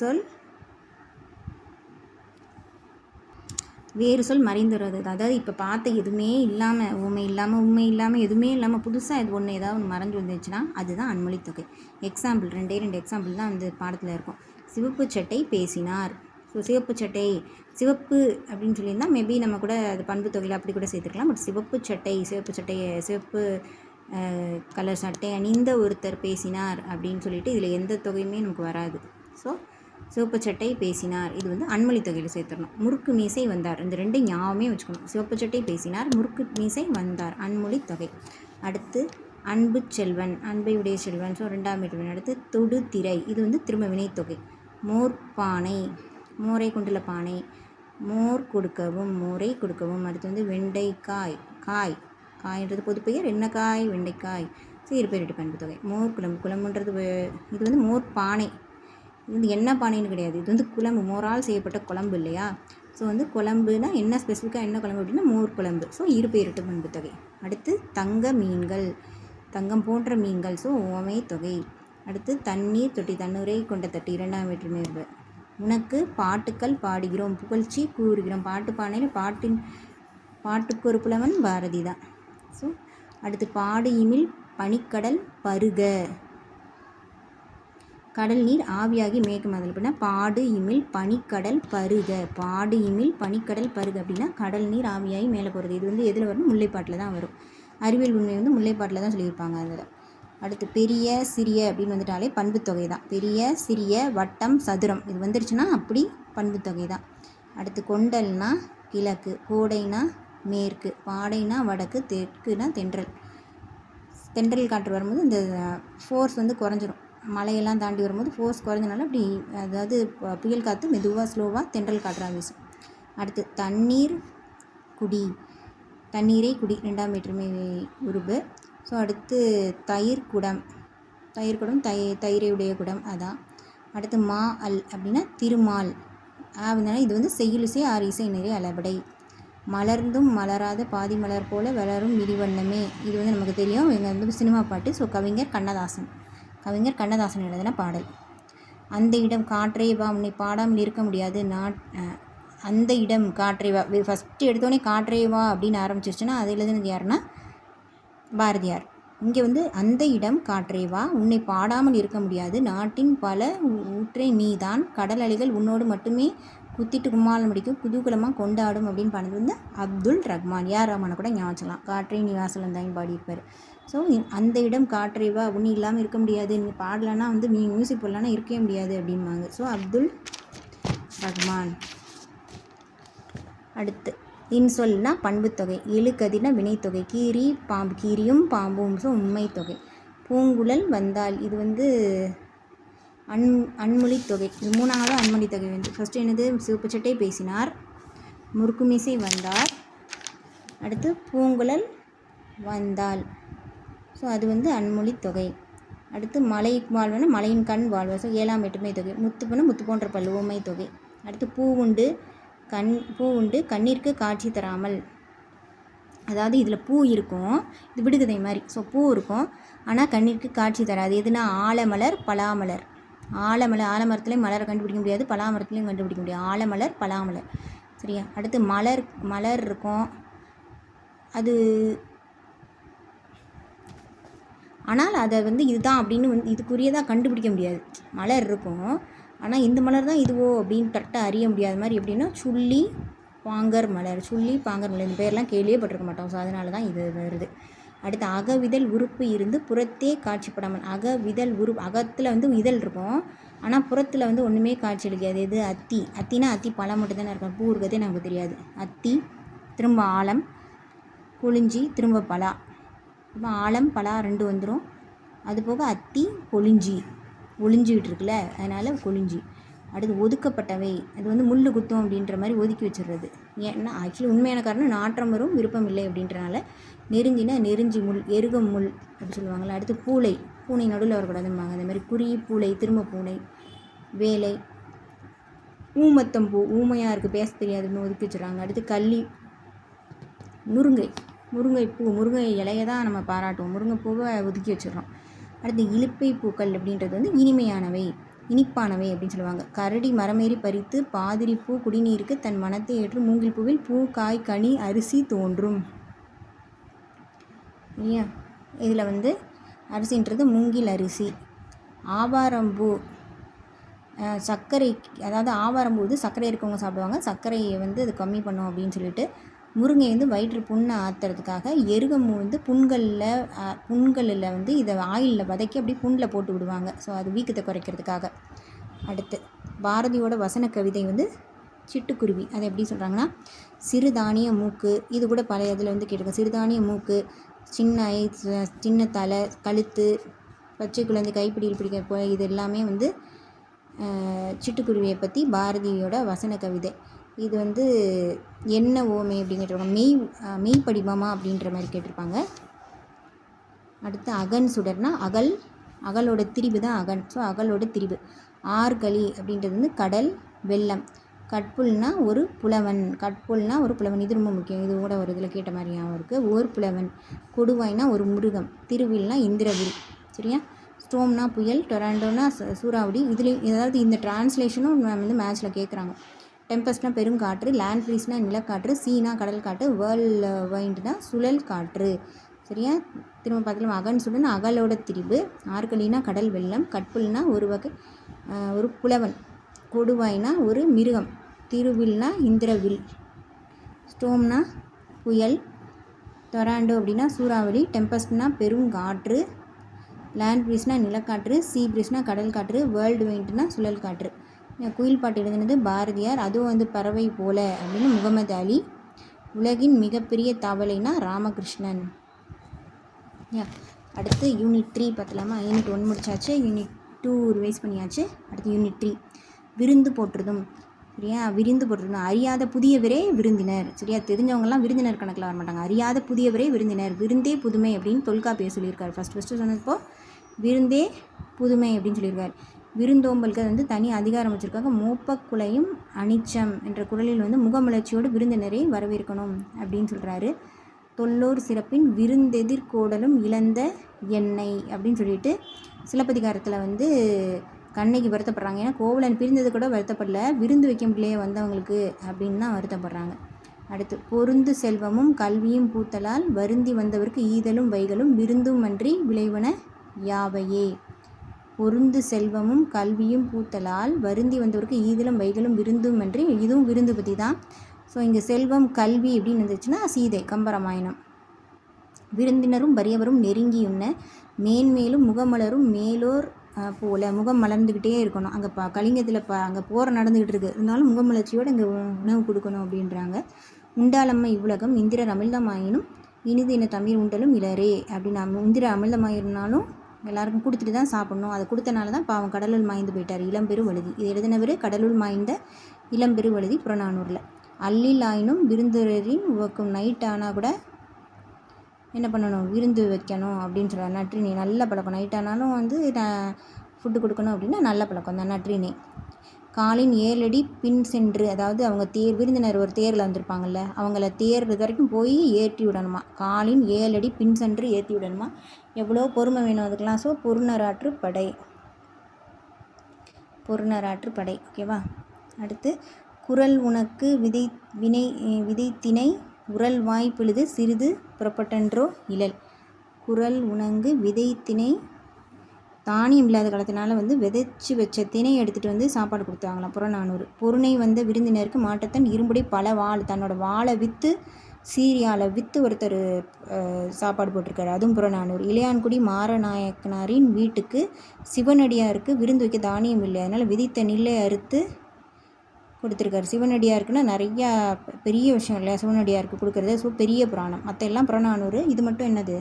சொல் மறைந்து வருவது. அதாவது இப்போ பார்த்த எதுவுமே இல்லாமல், உண்மை இல்லாமல் எதுவுமே இல்லாமல் புதுசாக இது ஒன்று ஏதாவது ஒன்று மறைஞ்சு வந்துச்சுன்னா அதுதான் அன்மொழி தொகை. எக்ஸாம்பிள் 2 எக்ஸாம்பிள் தான் அந்த பாடத்தில் இருக்கும். சிவப்பு சட்டை பேசினார். ஸோ சிவப்பு சட்டை, சிவப்பு அப்படின்னு சொல்லியிருந்தால் மேபி நம்ம கூட அது பண்பு தொகையில் அப்படி கூட சேர்த்துக்கலாம். பட் சிவப்பு சிவப்பு கலர் சட்டை அணிந்த ஒருத்தர் பேசினார் அப்படின்னு சொல்லிட்டு இதில் எந்த தொகையுமே நமக்கு வராது. ஸோ சிவப்பு சட்டை பேசினார், இது வந்து அன்மொழி தொகையில் சேர்த்துடணும். முறுக்கு மீசை வந்தார், இந்த 2 ஞாபகமே வச்சுக்கணும். சிவப்பு சட்டை பேசினார், முறுக்கு மீசை வந்தார், அன்மொழி தொகை. அடுத்து அன்பு செல்வன், அன்பை உடைய செல்வன். ஸோ 2ஆம் வேற்றுமை. அடுத்து தொடு திரை, இது வந்து திரும்ப வினைத்தொகை. மோர் பானை, மோரை கொண்டுள்ள பானை. மோர் கொடுக்கவும், மோரை கொடுக்கவும். அடுத்து வந்து வெண்டைக்காய், காய்ன்றது பொதுப்பெயர். என்ன காய்? வெண்டைக்காய். ஸோ இருபெயரொட்டு பண்புத்தொகை. மோர் குழம்பு, குழம்புன்றது இது வந்து மோர் பானை. இது வந்து என்ன பானைன்னு கிடையாது, இது வந்து குழம்பு, மோரால் செய்யப்பட்ட குழம்பு இல்லையா? ஸோ வந்து குழம்புனா என்ன ஸ்பெசிஃபிக்காக என்ன குழம்பு அப்படின்னா மோர் குழம்பு. ஸோ இருபெயரொட்டு பண்புத்தொகை. அடுத்து தங்க மீன்கள், தங்கம் போன்ற மீன்கள். ஸோ உவமை தொகை. அடுத்து தண்ணீர் தொட்டி, தண்ணீரை கொண்ட தட்டி, 2ஆம் வேற்றுமை உருவு. உனக்கு பாட்டுக்கள் பாடுகிறோம், புகழ்ச்சி கூறுகிறோம். பாட்டு பானையில் பாட்டுக்கு ஒரு புலவன் பாரதி தான். ஸோ அடுத்து பாடு இமில் பனிக்கடல் பருக, கடல் நீர் ஆவியாகி மேகம் அதில் அப்படின்னா பாடு இமில் பனிக்கடல் பருக. பாடு இமில் பனிக்கடல் பருக அப்படின்னா கடல் நீர் ஆவியாகி மேலே போகிறது. இது வந்து எதில் வரும்? முல்லைப்பாட்டில் தான் வரும். அறிவியல் உண்மை வந்து முல்லைப்பாட்டில் தான் சொல்லியிருப்பாங்க அதில். அடுத்து பெரிய சிறிய அப்படின்னு வந்துட்டாலே பண்புத்தொகை தான். பெரிய சிறிய வட்டம் சதுரம் இது வந்துருச்சுன்னா அப்படி பண்புத்தொகை தான். அடுத்து கொண்டல்னா கிழக்கு, கோடைனா மேற்கு, பாடைனா வடக்கு, தெற்குனா தென்றல். தென்றல் காற்று வரும்போது இந்த ஃபோர்ஸ் வந்து குறைஞ்சிரும். மலையெல்லாம் தாண்டி வரும்போது ஃபோர்ஸ் குறைஞ்சனால அப்படி, அதாவது புயல் காற்று மெதுவாக ஸ்லோவாக தென்றல் காற்றாக வீசும். அடுத்து தண்ணீர் குடி, தண்ணீரை குடி, 2ஆம் வேற்றுமை உருபு. ஸோ அடுத்து தயிர் குடம், தயிரை உடைய குடம் அதான். அடுத்து மா அல் அப்படின்னா திருமால். அப்படின்னா இது வந்து செய்யுளிசை 6 இசை நிறை அளபடை. மலர்ந்தும் மலராத பாதி மலர் போல வளரும் விரிவண்ணமே, இது வந்து நமக்கு தெரியும். இவங்க வந்து சினிமா பாட்டு. ஸோ கவிஞர் கண்ணதாசன் எழுதின பாடல். அந்த இடம் காற்றே வா, உன்னை பாடாமல் இருக்க முடியாது. அந்த இடம் காற்றே வா, ஃபஸ்ட்டு எடுத்தோடனே காற்றே வா அப்படின்னு ஆரம்பிச்சிருச்சுன்னா அது எழுதுனது யாருன்னா பாரதியார். இங்கே வந்து அந்த இடம் காற்றே வா, உன்னை பாடாமல் இருக்க முடியாது. நாட்டின் பல ஊற்றே நீதான், கடல் அலைகள் உன்னோடு மட்டுமே குத்திட்டு கும்மாளம் அடிக்கும், குதூகலமாக கொண்டாடும் அப்படின்னு பாடுறது வந்து அப்துல் ரஹ்மான். ரஹ்மானை கூட ஞாபகம், காற்றே நீ வாசல் தான் பாடியிருப்பார். ஸோ அந்த இடம் காற்றே வா, உன்னை இல்லாமல் இருக்க முடியாது, நீங்கள் பாடலைன்னா வந்து மியூசிக் போடலான்னா இருக்கவே முடியாது அப்படின்பாங்க. ஸோ அப்துல் ரஹ்மான். அடுத்து இன்சொல்னா பண்புத்தொகை. எழுகதிர்னா வினைத்தொகை. கீரி பாம்பு, கீரியும் பாம்பும். ஸோ உண்மை தொகை. பூங்குழல் வந்தால், இது வந்து அன்மொழி தொகை. இது 3ஆவது அன்மொழி தொகை வந்து. ஃபஸ்ட்டு என்னது? சிவப்பு சட்டை பேசினார், முறுக்கு மீசை வந்தார், அடுத்து பூங்குழல் வந்தால். ஸோ அது வந்து அன்மொழி தொகை. அடுத்து மலை வாழ்வன மலையின் கண் வாழ்வ. ஸோ 7ஆம் வேற்றுமை தொகை. முத்து போன்ற பல்லு, உவமை தொகை. அடுத்து பூ உண்டு கண்ணிற்கு காட்சி தராமல். அதாவது இதில் பூ இருக்கும், இது விடுகதை மாதிரி. ஸோ பூ இருக்கும் ஆனால் கண்ணிற்கு காட்சி தராது. எதுனா ஆலமலர் பலாமலர். ஆலமரத்துலேயும் மலரை கண்டுபிடிக்க முடியாது, பலாமரத்துலேயும் கண்டுபிடிக்க முடியாது. ஆலமலர் பலாமலர். சரியா? அடுத்து மலர் இருக்கும், அது ஆனால் அதை வந்து இதுதான் அப்படின்னு வந்து இதுக்குரியதாக கண்டுபிடிக்க முடியாது. மலர் இருக்கும் ஆனால் இந்த மலர் தான் இதுவோ அப்படின்னு கரெக்டாக அறிய முடியாத மாதிரி. எப்படின்னா சுள்ளி பாங்கர் மலர், இந்த பேர்லாம் கேள்வியே பட்டிருக்க மாட்டோம். ஸோ அதனால தான் இது வருது. அடுத்து அகவிதழ் உறுப்பு இருந்து புறத்தே காட்சிப்படாமல். அகவிதழ் அகத்தில் வந்து இதழ் இருக்கும், ஆனால் புறத்தில் வந்து ஒன்றுமே காட்சி அளிக்காது. இது அத்தி. அத்தினா அத்தி பழம் மட்டும் தானே இருக்கும், பூ இருக்கிறதே நமக்கு தெரியாது. அத்தி, திரும்ப ஆலம், கொளிஞ்சி, திரும்ப பலா. இப்போ ஆலம் பலா 2 வந்துடும். அது போக அத்தி கொளிஞ்சி ஒளிஞ்சிக்கிட்டு இருக்குல்ல, அதனால் கொளிஞ்சி. அடுத்து ஒதுக்கப்பட்டவை, அது வந்து முள் குத்தும் அப்படின்ற மாதிரி ஒதுக்கி வச்சிடுறது. ஏன்னா ஆக்சுவலி உண்மையான காரணம் நாற்றம் வரும் விருப்பம் இல்லை அப்படின்றனால. நெருங்கினா நெருஞ்சி முள், எருகம் முள் அப்படி சொல்லுவாங்கள்ல. அடுத்து பூளை, பூனை நடுவில் வரக்கூடாதும்பாங்க. அதே மாதிரி குறி, பூளை, திரும்ப பூனை, வேலை, ஊமத்தம்பூ, ஊமையாக இருக்குது பேச தெரியாதுன்னு ஒதுக்கி வச்சுறாங்க. அடுத்து கள்ளி, முருங்கை, முருங்கைப்பூ, முருங்கை இலையை தான் நம்ம பாராட்டுவோம், முருங்கைப்பூவை ஒதுக்கி வச்சிடறோம். அடுத்து இலுப்பை பூக்கள் அப்படின்றது வந்து இனிமையானவை, இனிப்பானவை அப்படின்னு சொல்லுவாங்க. கரடி மரமேறி பறித்து பாதிரி பூ குடிநீருக்கு தன் மனத்தை ஏற்று மூங்கில் பூவில் பூ காய் கனி அரிசி தோன்றும். இல்லையா, இதில் வந்து அரிசின்றது மூங்கில் அரிசி. ஆவாரம்பூ, சர்க்கரை, அதாவது ஆவாரம்பூ வந்து சர்க்கரை இருக்கவங்க சாப்பிடுவாங்க, சர்க்கரையை வந்து அது கம்மி பண்ணும் அப்படின்னு சொல்லிட்டு. முருங்கை வந்து வயிற்று புண்ணை ஆற்றுறதுக்காக. எருகம்பூ வந்து புண்களில் வந்து இதை ஆயிலில் வதக்கி அப்படி புண்ணில் போட்டு விடுவாங்க, ஸோ அது வீக்கத்தை குறைக்கிறதுக்காக. அடுத்து பாரதியோட வசன கவிதை வந்து சிட்டுக்குருவி. அதை எப்படி சொல்கிறாங்கன்னா, சிறுதானிய மூக்கு, இது கூட பழைய இதில் வந்து கேட்டிருக்கேன். சிறுதானிய மூக்கு, சின்ன தலை, கழுத்து, பச்சை குழந்தை கைப்பிடியில் பிடிக்க, இது எல்லாமே வந்து சிட்டுக்குருவியை பற்றி பாரதியோட வசன கவிதை. இது வந்து என்ன ஓமை அப்படின்னு கேட்டிருப்பாங்க, மெய்ப்படிமமா அப்படின்ற மாதிரி கேட்டிருப்பாங்க. அடுத்து அகன் சுடர்னா அகலோட திரிவு தான் அகன், ஸோ அகலோட திரிவு. ஆர்களி அப்படின்றது வந்து கடல் வெள்ளம். கட்புல்னா ஒரு புலவன், இது ரொம்ப முக்கியம், இது கூட ஒரு இதில் கேட்ட மாதிரியாகவும் இருக்குது. ஓர் புலவன். கொடுவாய்னா ஒரு மிருகம். திருவில்னா இந்திரவில். சரியா. ஸ்டோம்னா புயல், டொராண்டோனா சூறாவளி. இதுலேயும் ஏதாவது இந்த டிரான்ஸ்லேஷனும் வந்து மேட்ச்சில் கேட்குறாங்க. டெம்பஸ்ட்னா பெருங்காற்று, லேண்ட் ஃப்ரீஸ்னா நிலக்காற்று, சீனா கடல் காற்று, வேர்ல்ட் வைண்ட்னா சுழல் காற்று. சரியா. திரும்ப பார்த்துக்கலாம். அகன் சுடன் அகலோட திரிவு. ஆர்களினா கடல் வெள்ளம். கட்புல்னா ஒரு புலவன். கொடுவாய்னா ஒரு மிருகம். திருவில்னா இந்திரவில். ஸ்டோம்னா புயல். டொராண்டோ அப்படின்னா சூறாவளி. டெம்பஸ்ட்னா பெருங்காற்று. லேண்ட் ப்ரீஸ்னா நிலக்காற்று. சீ ப்ரீஸ்னா கடல் காற்று. வேர்ல்டு வைண்ட்னா சுழல் காற்று. குயில் பாட்டு எழுதினது பாரதியார். அதுவும் வந்து பறவை போல அப்படின்னு முகமது அலி. உலகின் மிகப்பெரிய தவளைனா ராமகிருஷ்ணன். அடுத்து யூனிட் 3 பார்த்துலாமா. யூனிட் 1 முடிச்சாச்சு, யூனிட் 2 ரிவைஸ் பண்ணியாச்சு. அடுத்து யூனிட் 3 விருந்து போற்றுதும். சரியா. விருந்து போற்றுதும். அறியாத புதியவரே விருந்தினர். சரியா. தெரிஞ்சவங்கலாம் விருந்தினர் கணக்கில் வர மாட்டாங்க. அறியாத புதியவரே விருந்தினர். விருந்தே புதுமை அப்படின்னு தொல்காப்பியர் சொல்லியிருக்காரு. ஃபஸ்ட்டு சொன்னப்போ விருந்தே புதுமை அப்படின்னு சொல்லியிருக்காரு. விருந்தோம்பலுக்கு வந்து தனி அதிகாரம் வச்சுருக்காங்க. மோப்பக்குலையும் அனிச்சம் என்ற குரலில் வந்து முகமலர்ச்சியோடு விருந்தினரை வரவேற்கணும் அப்படின்னு சொல்கிறாரு. தொல்லோர் சிறப்பின் விருந்தெதிர்கோடலும் இழந்த எண்ணெய் அப்படின்னு சொல்லிட்டு சிலப்பதிகாரத்தில் வந்து கண்ணகி வருத்தப்படுறாங்க. ஏன்னா கோவலன் பிரிந்தது கூட வருத்தப்படல, விருந்து வைக்க முடியலையே வந்தவங்களுக்கு அப்படின்னு தான் வருத்தப்படுறாங்க. அடுத்து பொருந்து செல்வமும் கல்வியும் பூத்தலால் வருந்தி வந்தவருக்கு ஈதலும் வைகளும் விருந்தும் அன்றி விளைவன யாவையே. பொருந்து செல்வமும் கல்வியும் பூத்தலால் வருந்தி வந்தவருக்கு ஈதலும் வைகளும் விருந்தும் அன்றி, இதுவும் விருந்து பற்றி தான். ஸோ இங்கே செல்வம் கல்வி எப்படின்னு இருந்துச்சுன்னா சீதை, கம்பராமாயணம். விருந்தினரும் வறியவரும் நெருங்கியுண்ண மேன்மேலும் முகமலரும் மேலோர் போல. முகம் மலர்ந்துக்கிட்டே இருக்கணும். அங்கே கலிங்கத்தில் அங்கே போகிற நடந்துக்கிட்டு இருக்குது, இருந்தாலும் முகமலர்ச்சியோடு இங்கே உணவு கொடுக்கணும் அப்படின்றாங்க. உண்டாலம்மை இவ்வுலகம் இந்திரர் அமிழ்தமாயினும் இனிது என தமிழ் உண்டலும் இளரே அப்படின்னு. இந்திர அமிழ்தமாயிருந்தாலும் எல்லாருக்கும் கொடுத்துட்டு தான் சாப்பிட்ணும். அதை கொடுத்தனால தான் பாவம் கடலுள் மாய்ந்து போயிட்டார் இளம்பெரு வழுதி. இது எழுதினவர் கடலுள் மாய்ந்த இளம்பெரு வழுதி புறநானூரில். அல்லில் ஆயினும் விருந்தினரின் உவக்கும். நைட் ஆனால் கூட என்ன பண்ணணும், விருந்து வைக்கணும் அப்படின்னு சொல்கிறார். நற்றினை நல்ல பழக்கம். நைட் ஆனாலும் வந்து ஃபுட்டு கொடுக்கணும் அப்படின்னா நல்ல பழக்கம் தான் நற்றினை. காலின் 7 அடி பின் சென்று, அதாவது அவங்க விருந்தினர் ஒரு தேரில் வந்திருப்பாங்கள்ல, அவங்கள தேர் வரைக்கும் போய் ஏற்றி விடணுமா. காலின் 7 அடி பின் சென்று ஏற்றி விடணுமா. எவ்வளோ பொறுமை வேணும் அதுக்கெலாம். ஸோ பொருநராற்று படை. ஓகேவா. அடுத்து குரல் உனக்கு விதைத்தினை உரல் வாய் பிழுது சிறிது புறப்பட்டன்றோ இழல். குரல் உணங்கு விதைத்தினை, தானியம் இல்லாத காலத்தினால வந்து விதைச்சி வச்ச தினை எடுத்துகிட்டு வந்து சாப்பாடு கொடுத்தாங்களாம் புறநானூறு. பொருணை வந்த விருந்தினருக்கு மாட்டத்தன் இரும்புடை பல வாள், தன்னோட வாளை விற்று சீரியாவில் விற்று ஒருத்தர் சாப்பாடு போட்டிருக்காரு, அதுவும் புறநானூறு. இளையான்குடி மாரநாயக்கனாரின் வீட்டுக்கு சிவனடியாருக்கு விருந்து வைக்க தானியம் இல்லை, அதனால் விதித்த நெல்லை அறுத்து கொடுத்துருக்காரு. சிவனடியாருக்குன்னா நிறையா பெரிய விஷயம் இல்லையா சிவனடியாருக்கு கொடுக்குறது. ஸோ பெரிய புராணம். மற்ற எல்லாம் புறநானூறு, இது மட்டும் என்னது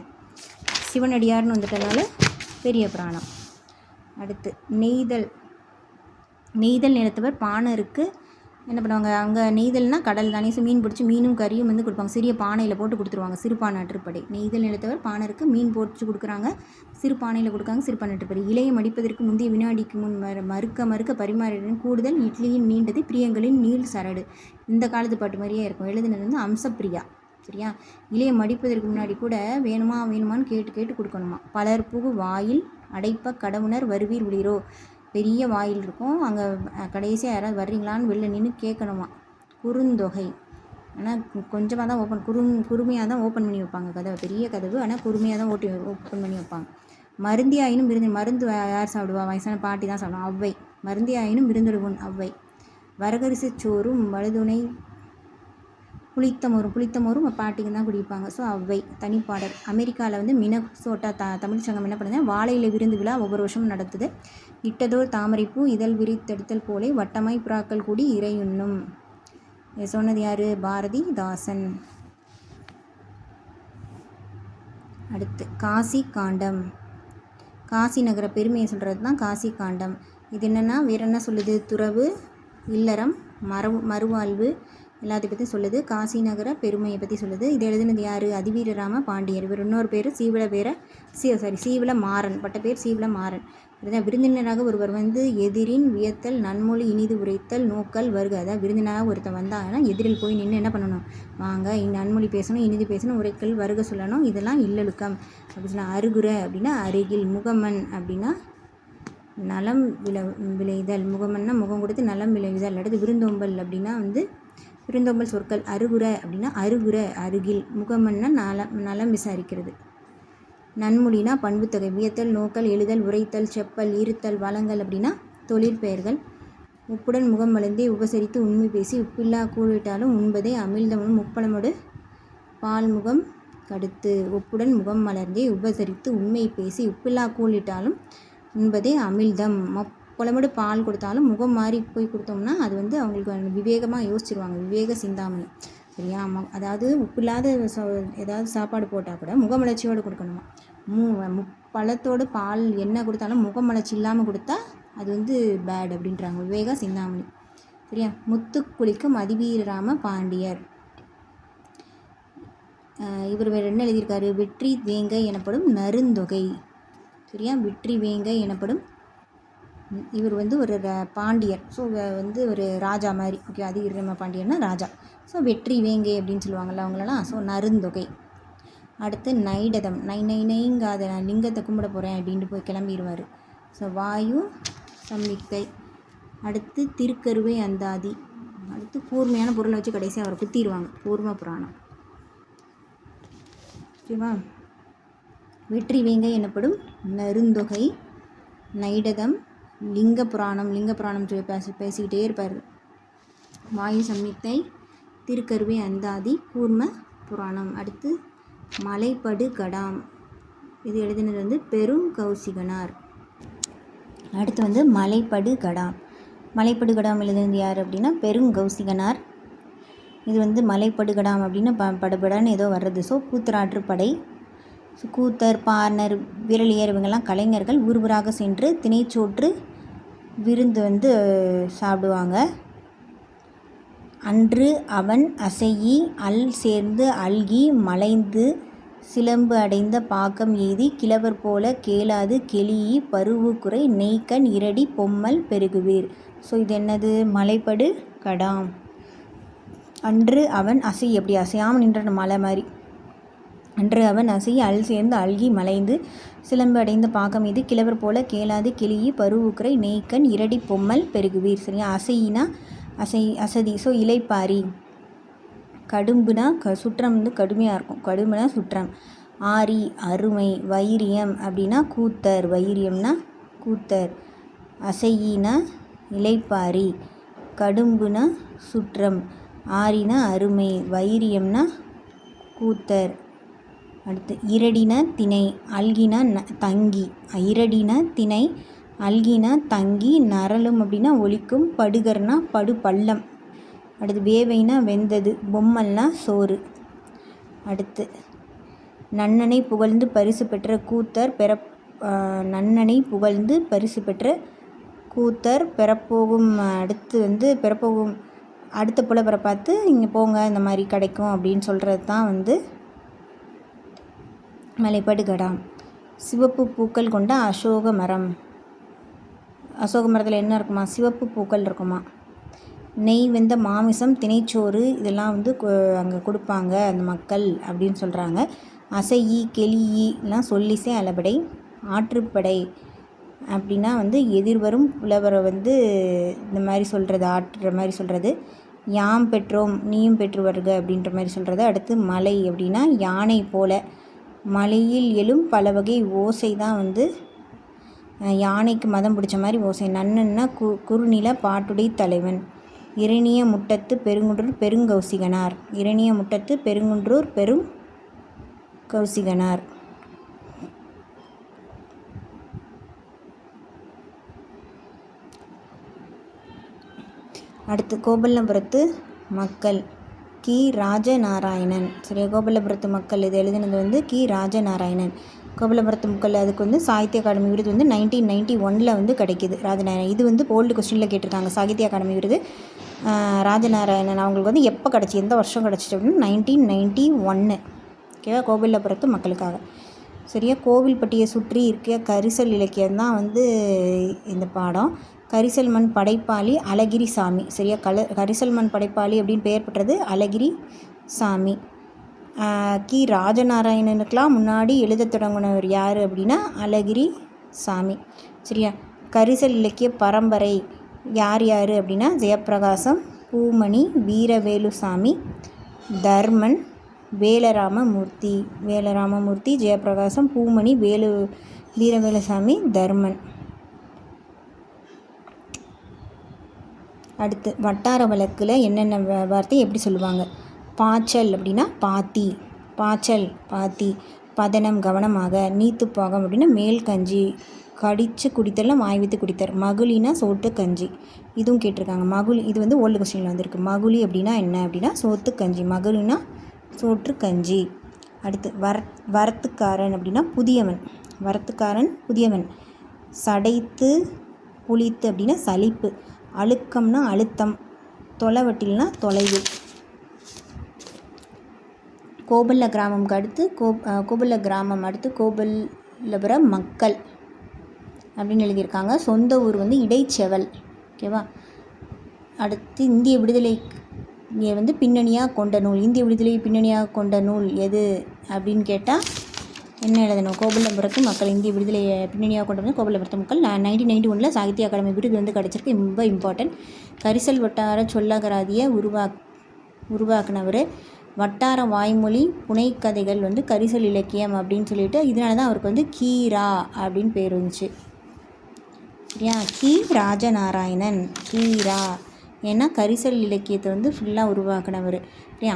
சிவனடியார்னு வந்துட்டனால பெரிய புராணம். அடுத்து நெய்தல். நெய்தல் நிலத்தவர் பாணருக்கு என்ன பண்ணுவாங்க, அங்கே நெய்தல்னால் கடல் தானே. ஸோ மீன் பிடிச்சி மீனும் கறியும் வந்து கொடுப்பாங்க, சிறிய பானையில் போட்டு கொடுத்துருவாங்க. சிறுபானை அற்றுப்படை. நெய்தல் நிலத்தவர் பாணருக்கு மீன் போட்டு கொடுக்குறாங்க, சிறு பானையில் கொடுக்காங்க, சிறுபானை அற்றுப்படை. இலையை மடிப்பதற்கு முந்தைய வினாடிக்கு முன் மறுக்க கூடுதல் இட்லியின் நீண்டது பிரியங்களின் நீள் சரடு. இந்த காலத்து பாட்டு மாதிரியே இருக்கும். எழுதுனது வந்து அம்சப்பிரியா. சரியா. இலையை மடிப்பதற்கு முன்னாடி கூட வேணுமான்னு கேட்டு கொடுக்கணுமா. பலர் புகு வாயில் அடைப்ப கடவுணர் வருவீர் உள்ளீரோ. பெரிய வாயில் இருக்கும், அங்கே கடைசியாக யாராவது வர்றீங்களான்னு வெளில நின்று கேட்கணுமா. குறுந்தொகை. ஆனால் கொஞ்சமாக தான் குறுமையாக தான் ஓப்பன் பண்ணி வைப்பாங்க கதவை, பெரிய கதவு, ஆனால் குறுமையாக தான் ஓப்பன் பண்ணி வைப்பாங்க. மருந்தியாயினும் மருந்து யார் சாப்பிடுவா, வயசான பாட்டி தான் சாப்பிடுவோம், அவ்வை. மருந்தியாயினும் விருந்தொழுவன் அவ்வை. வரகரிசி சோறும் வலுதுணை புளித்தமோரும் பாட்டிக்கு தான் குடிப்பாங்க. ஸோ அவ்வை. தனிப்பாடல். அமெரிக்காவில் வந்து மினசோட்டா தமிழ் சங்கம் என்ன பண்ணுது, வாழையில விருந்து விழா ஒவ்வொரு வருஷமும் நடத்துது. இட்டதோர் தாமரைப்பூ இதழ் விரித்தெடுத்தல் போலே வட்டமாய் புறாக்கள் கூடி இறையுண்ணும். சொன்னது யார், பாரதிதாசன். அடுத்து காசி காண்டம். காசி நகர பெருமையை சொல்கிறது தான் காசி காண்டம். இது என்னென்னா வேறு என்ன சொல்லுது, துறவு, இல்லறம், மறுவாழ்வு எல்லாத்தையும் பற்றி சொல்லுது. காசி நகர பெருமையை பற்றி சொல்லுது. இது எழுதுனது யார், அதிவீரராம பாண்டியர். இவர் இன்னொரு பேர் சீவல மாறன், பட்ட பேர் சீவல மாறன். இதுதான் விருந்தினராக ஒருவர் வந்து எதிரின் வியத்தல் நன்மொழி இனிது உரைத்தல் நோக்கல் வருக. அதாவது விருந்தினராக ஒருத்தர் வந்தாங்கன்னா எதிரில் போய் நின்று என்ன பண்ணணும், வாங்க நன்மொழி பேசணும், இனிது பேசணும், உரைக்கல் வருக சொல்லணும். இதெல்லாம் இல்லொழுக்கம் அப்படி சொல்லலாம். அருகுற அப்படின்னா அருகில். முகமன் அப்படின்னா நலம் விளைதல். முகமன்னா முகம் கொடுத்து நலம் விளைவிதல். அடுத்து விருந்தோம்பல் அப்படின்னா வந்து விருந்தோம்பல் சொற்கள். அருகுற அப்படின்னா அருகில். முகமன்னா நலம் விசாரிக்கிறது. நன்மொழினா பண்புத்தொகை. வியத்தல், நோக்கல், எழுதல், உரைத்தல், செப்பல், ஈர்த்தல், வளங்கள் அப்படின்னா தொழிற்பெயர்கள். உப்புடன் முகம் மலர்ந்தே உபசரித்து உண்மை பேசி உப்பில்லா கூழிட்டாலும் உண்பதே அமிழ்தமும் முப்பழமோடு பால்முகம் கடுத்து. உப்புடன் முகம் மலர்ந்தே உபசரித்து உண்மை பேசி உப்பில்லா கூழிட்டாலும் உண்பதே அமிழ்தம். முப்பழமோடு பால் கொடுத்தாலும் முகம் மாறி போய் கொடுத்தோம்னா அது வந்து அவங்களுக்கு விவேகமாக யோசிச்சிருவாங்க. விவேக சிந்தாமணி. சரியா. அதாவது உப்பில்லாத ஏதாவது சாப்பாடு போட்டால் கூட முகமலர்ச்சியோடு கொடுக்கணுமா. பழத்தோடு பால் என்ன கொடுத்தாலும் முகமலர்ச்சி இல்லாமல் கொடுத்தா அது வந்து பேட் அப்படின்றாங்க. விவேக சிந்தாமணி. சரியா. முத்துக்குளிக்கும் அதிவீரராம பாண்டியர். இவர் வேறு என்ன எழுதியிருக்காரு, வெற்றி வேங்கை எனப்படும் நருந்தொகை. சரியா. வெற்றி வேங்கை எனப்படும் இவர் வந்து ஒரு பாண்டியர். ஸோ வந்து ஒரு ராஜா மாதிரி. ஓகே. அதிவீரராம பாண்டியர்னா ராஜா. ஸோ வெற்றி வேங்கை அப்படின்னு சொல்லுவாங்கள்ல அவங்களெல்லாம். ஸோ நருந்தொகை. அடுத்து நைடதம். நைங்காத நான் லிங்கத்தை கும்பிட போகிறேன் அப்படின்ட்டு போய் கிளம்பிடுவார். ஸோ வாயு சம்மிக்கை. அடுத்து திருக்கருவை அந்தாதி. அடுத்து கூர்மையான பொருளை வச்சு கடைசியாக அவரை குத்திடுவாங்க. கூர்ம புராணம். ஓகேவா. வெற்றி வேங்கை எனப்படும் நருந்தொகை, நைடதம், லிங்க புராணம் சொல்லி பேசிக்கிட்டே இருப்பார். வாயு சம்மித்தை, திருக்கருவை அந்தாதி, கூர்ம புராணம். அடுத்து மலைப்படு கடாம். இது எழுதினது வந்து பெருங்கௌசிகனார். அடுத்து வந்து மலைப்படு கடாம். மலைப்படு கடாம் எழுதினது யார் அப்படின்னா பெருங்கௌசிகனார். இது வந்து மலைப்படு கடாம் அப்படின்னு படபடன்னு ஏதோ வர்றது. ஸோ கூத்தராற்றுப்படை. கூத்தர், பார்னர், விரலியர் இவங்கெல்லாம் கலைஞர்கள். ஊராக சென்று திணைச்சோற்று விருந்து வந்து சாப்பிடுவாங்க. அன்று அவன் அசையி அல் சேர்ந்து அல்கி மலைந்து சிலம்பு அடைந்த பாக்கம் எய்தி கிழவர் போல கேளாது கெளியி பருவு குறை நெய்க்கண் இரடி பொம்மல் பெருகுவீர். ஸோ இது என்னது, மலைப்படு கடாம். அன்று அவன் எப்படி அசையாமல் நின்ற மலை மாதிரி. அன்று அவன் அசையை அல் சேர்ந்து அல்கி மலைந்து சிலம்பு அடைந்த பாக்கம் மீது கிழவர் போல கேளாது கிளியி பருவுக்குறை நெய்க்கண் இரடி பொம்மல் பெருகுவீர். சரியா. அசையினா அசதி. ஸோ இலைப்பாரி. கடும்புனா சுற்றம் வந்து கடுமையாக இருக்கும். கடும்புனா சுற்றம். ஆரி அருமை. வைரியம் அப்படின்னா கூத்தர். வைரியம்னா கூத்தர். அசையினா இலைப்பாரி. கடும்புனா சுற்றம். ஆரினா அருமை. வைரியம்னா கூத்தர். அடுத்து இரடின திணை அல்கின தங்கி. இரடின திணை அல்கின தங்கி. நரலும் அப்படின்னா ஒலிக்கும். படுகர்னா படு பள்ளம். அடுத்து வேவைனா வெந்தது. பொம்மல்னா சோறு. அடுத்து நன்னனை புகழ்ந்து பரிசு பெற்ற கூத்தர் நன்னனை புகழ்ந்து பரிசு பெற்ற கூத்தர் பெறப்போகும். அடுத்து பெறப்போகும் அடுத்த புலவரை பார்த்து இங்கே போங்க இந்த மாதிரி கிடைக்கும் அப்படின்னு சொல்கிறது தான் மலைப்படுகடாம். சிவப்பு பூக்கள் கொண்ட அசோக மரம். அசோக மரத்தில் என்ன இருக்குமா? சிவப்பு பூக்கள் இருக்குமா. நெய் வெந்த மாமிசம் திணைச்சோறு இதெல்லாம் அங்கே கொடுப்பாங்க அந்த மக்கள் அப்படின்னு சொல்கிறாங்க. அசையி கெளியெலாம் சொல்லிசை அளபடை. ஆற்றுப்படை அப்படின்னா எதிர்வரும் புலவரை இந்த மாதிரி சொல்கிறது, ஆற்றுற மாதிரி சொல்கிறது. யாம் பெற்றோம் நீயும் பெற்று வருக அப்படின்ற மாதிரி சொல்கிறது. அடுத்து மலை அப்படின்னா யானை போல. மலையில் எழும் பல வகை ஓசை தான் யானைக்கு மதம் பிடிச்ச மாதிரி ஓசை. நன்னன்னா குறுநில பாட்டுடை தலைவன். இரணிய முட்டத்து பெருங்குன்றூர் பெருங்கௌசிகனார். இரணிய முட்டத்து பெருங்குன்றூர் பெருங்கௌசிகனார். அடுத்து கோபல்லபுரத்து மக்கள் கி. ராஜநாராயணன். சரியா, கோபல்லபுரத்து மக்கள் இது எழுதினது கி. ராஜநாராயணன். கோபல்லபுரத்து மக்கள் அதுக்கு சாகித்ய அகாடமி விருது 1991 கிடைக்கிது. ராஜநாராயணன் இது ஓல்டு கொஸ்டினில் கேட்டிருக்காங்க. சாகித்ய அகாடமி விருது ராஜநாராயணன் அவங்களுக்கு எப்போ கிடச்சி, எந்த வருஷம் கிடச்சிச்சு அப்படின்னா 1991. ஓகேவா, கோபல்லபுரத்து மக்களுக்காக. சரியா, கோவில்பட்டியை சுற்றி இருக்க கரிசல் இலக்கியம் தான் இந்த பாடம். கரிசல் மண் படைப்பாளி அழகிரி சாமி. சரியா, கரிசல் மண் படைப்பாளி அப்படின்னு பெயர் பெற்றது அழகிரி சாமி. கி. ராஜநாராயணனுக்கெலாம் முன்னாடி எழுத தொடங்கினவர் யார் அப்படின்னா அழகிரி சாமி. சரியா, கரிசல் இலக்கிய பரம்பரை யார் யார் அப்படின்னா ஜெயப்பிரகாசம், பூமணி, வீரவேலுசாமி, தர்மன், வேலராமமூர்த்தி, ஜெயப்பிரகாசம், பூமணி, வீரவேலுசாமி, தர்மன். அடுத்து வட்டார வழக்கில் என்னென்ன வார்த்தை எப்படி சொல்லுவாங்க? பாய்ச்சல் அப்படின்னா பாத்தி. பாய்ச்சல் பாத்தி. பதனம் கவனமாக. நீத்துப்பாகம் அப்படின்னா மேல் கஞ்சி. கடித்து குடித்தல்லாம் வாய் வைத்து குடித்தர். மகுலினா சோத்து கஞ்சி. இதுவும் கேட்டிருக்காங்க. மகுலி இது ஓல்டு கொஸ்டினில் வந்திருக்கு. மகுலி அப்படின்னா என்ன அப்படின்னா சோத்து கஞ்சி. மகுலினா சோற்று கஞ்சி. அடுத்து வரத்துக்காரன் அப்படின்னா புதியவன். வரத்துக்காரன் புதியவன். சடைத்து புளித்து அப்படின்னா சலிப்பு. அழுக்கம்னா அழுத்தம். தொலைவட்டில்னா தொலைவு. கோபல்ல கிராமம்க்கு அடுத்து கோபல்ல கிராமம் அடுத்து கோபல்லபுர மக்கள் அப்படின்னு எழுதியிருக்காங்க. சொந்த ஊர் இடைச்செவல். ஓகேவா. அடுத்து இந்திய விடுதலை பின்னணியாக கொண்ட நூல். இந்திய விடுதலை பின்னணியாக கொண்ட நூல் எது அப்படின்னு கேட்டால் என்ன எழுதணும்? கோபல்லபுரத்து மக்கள். இந்திய விடுதலையை பின்னணியாக கொண்ட கோபல்லபுரத்து மக்கள். 1991 சாகித்ய அகாடமி விருது கிடச்சிருக்கு. ரொம்ப இம்பார்ட்டன்ட். கரிசல் வட்டார சொல்லகராதியை உருவாக்குனவர். வட்டார வாய்மொழி புனைக்கதைகள் கரிசல் இலக்கியம் அப்படின்னு சொல்லிட்டு இதனால தான் அவருக்கு கீரா அப்படின்னு பேர் வந்துச்சு. சரியா, கி. ராஜநாராயணன் கீரா. ஏன்னா கரிசல் இலக்கியத்தை ஃபுல்லாக உருவாக்குனவர்.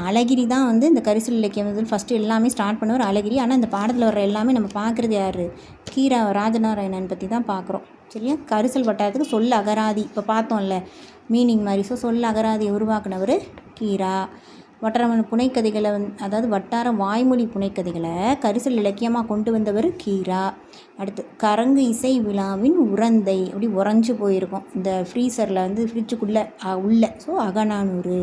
அழகிரி தான் இந்த கரிசல் இலக்கியம் ஃபஸ்ட்டு எல்லாமே ஸ்டார்ட் பண்ணவர் அழகிரி. ஆனால் இந்த பாடத்தில் வர்ற எல்லாமே நம்ம பார்க்குறது யார்? கீரா ராஜநாராயணன் பற்றி தான் பார்க்குறோம். சரியா, கரிசல் வட்டாரத்துக்கு சொல் அகராதி இப்போ பார்த்தோம்ல மீனிங் மாதிரி. சொல் அகராதியை உருவாக்குனவர் கீரா. வட்டார புனைக்கதைகளை அதாவது வட்டார வாய்மொழி புனைக்கதைகளை கரிசல் இலக்கியமாக கொண்டு வந்தவர் கீரா. அடுத்து கரங்கு இசை விழாவின் உறந்தை. அப்படி உறைஞ்சி போயிருக்கும் இந்த ஃப்ரீசரில் ஃப்ரிட்ஜுக்குள்ளே உள்ள. ஸோ அகநானூறு.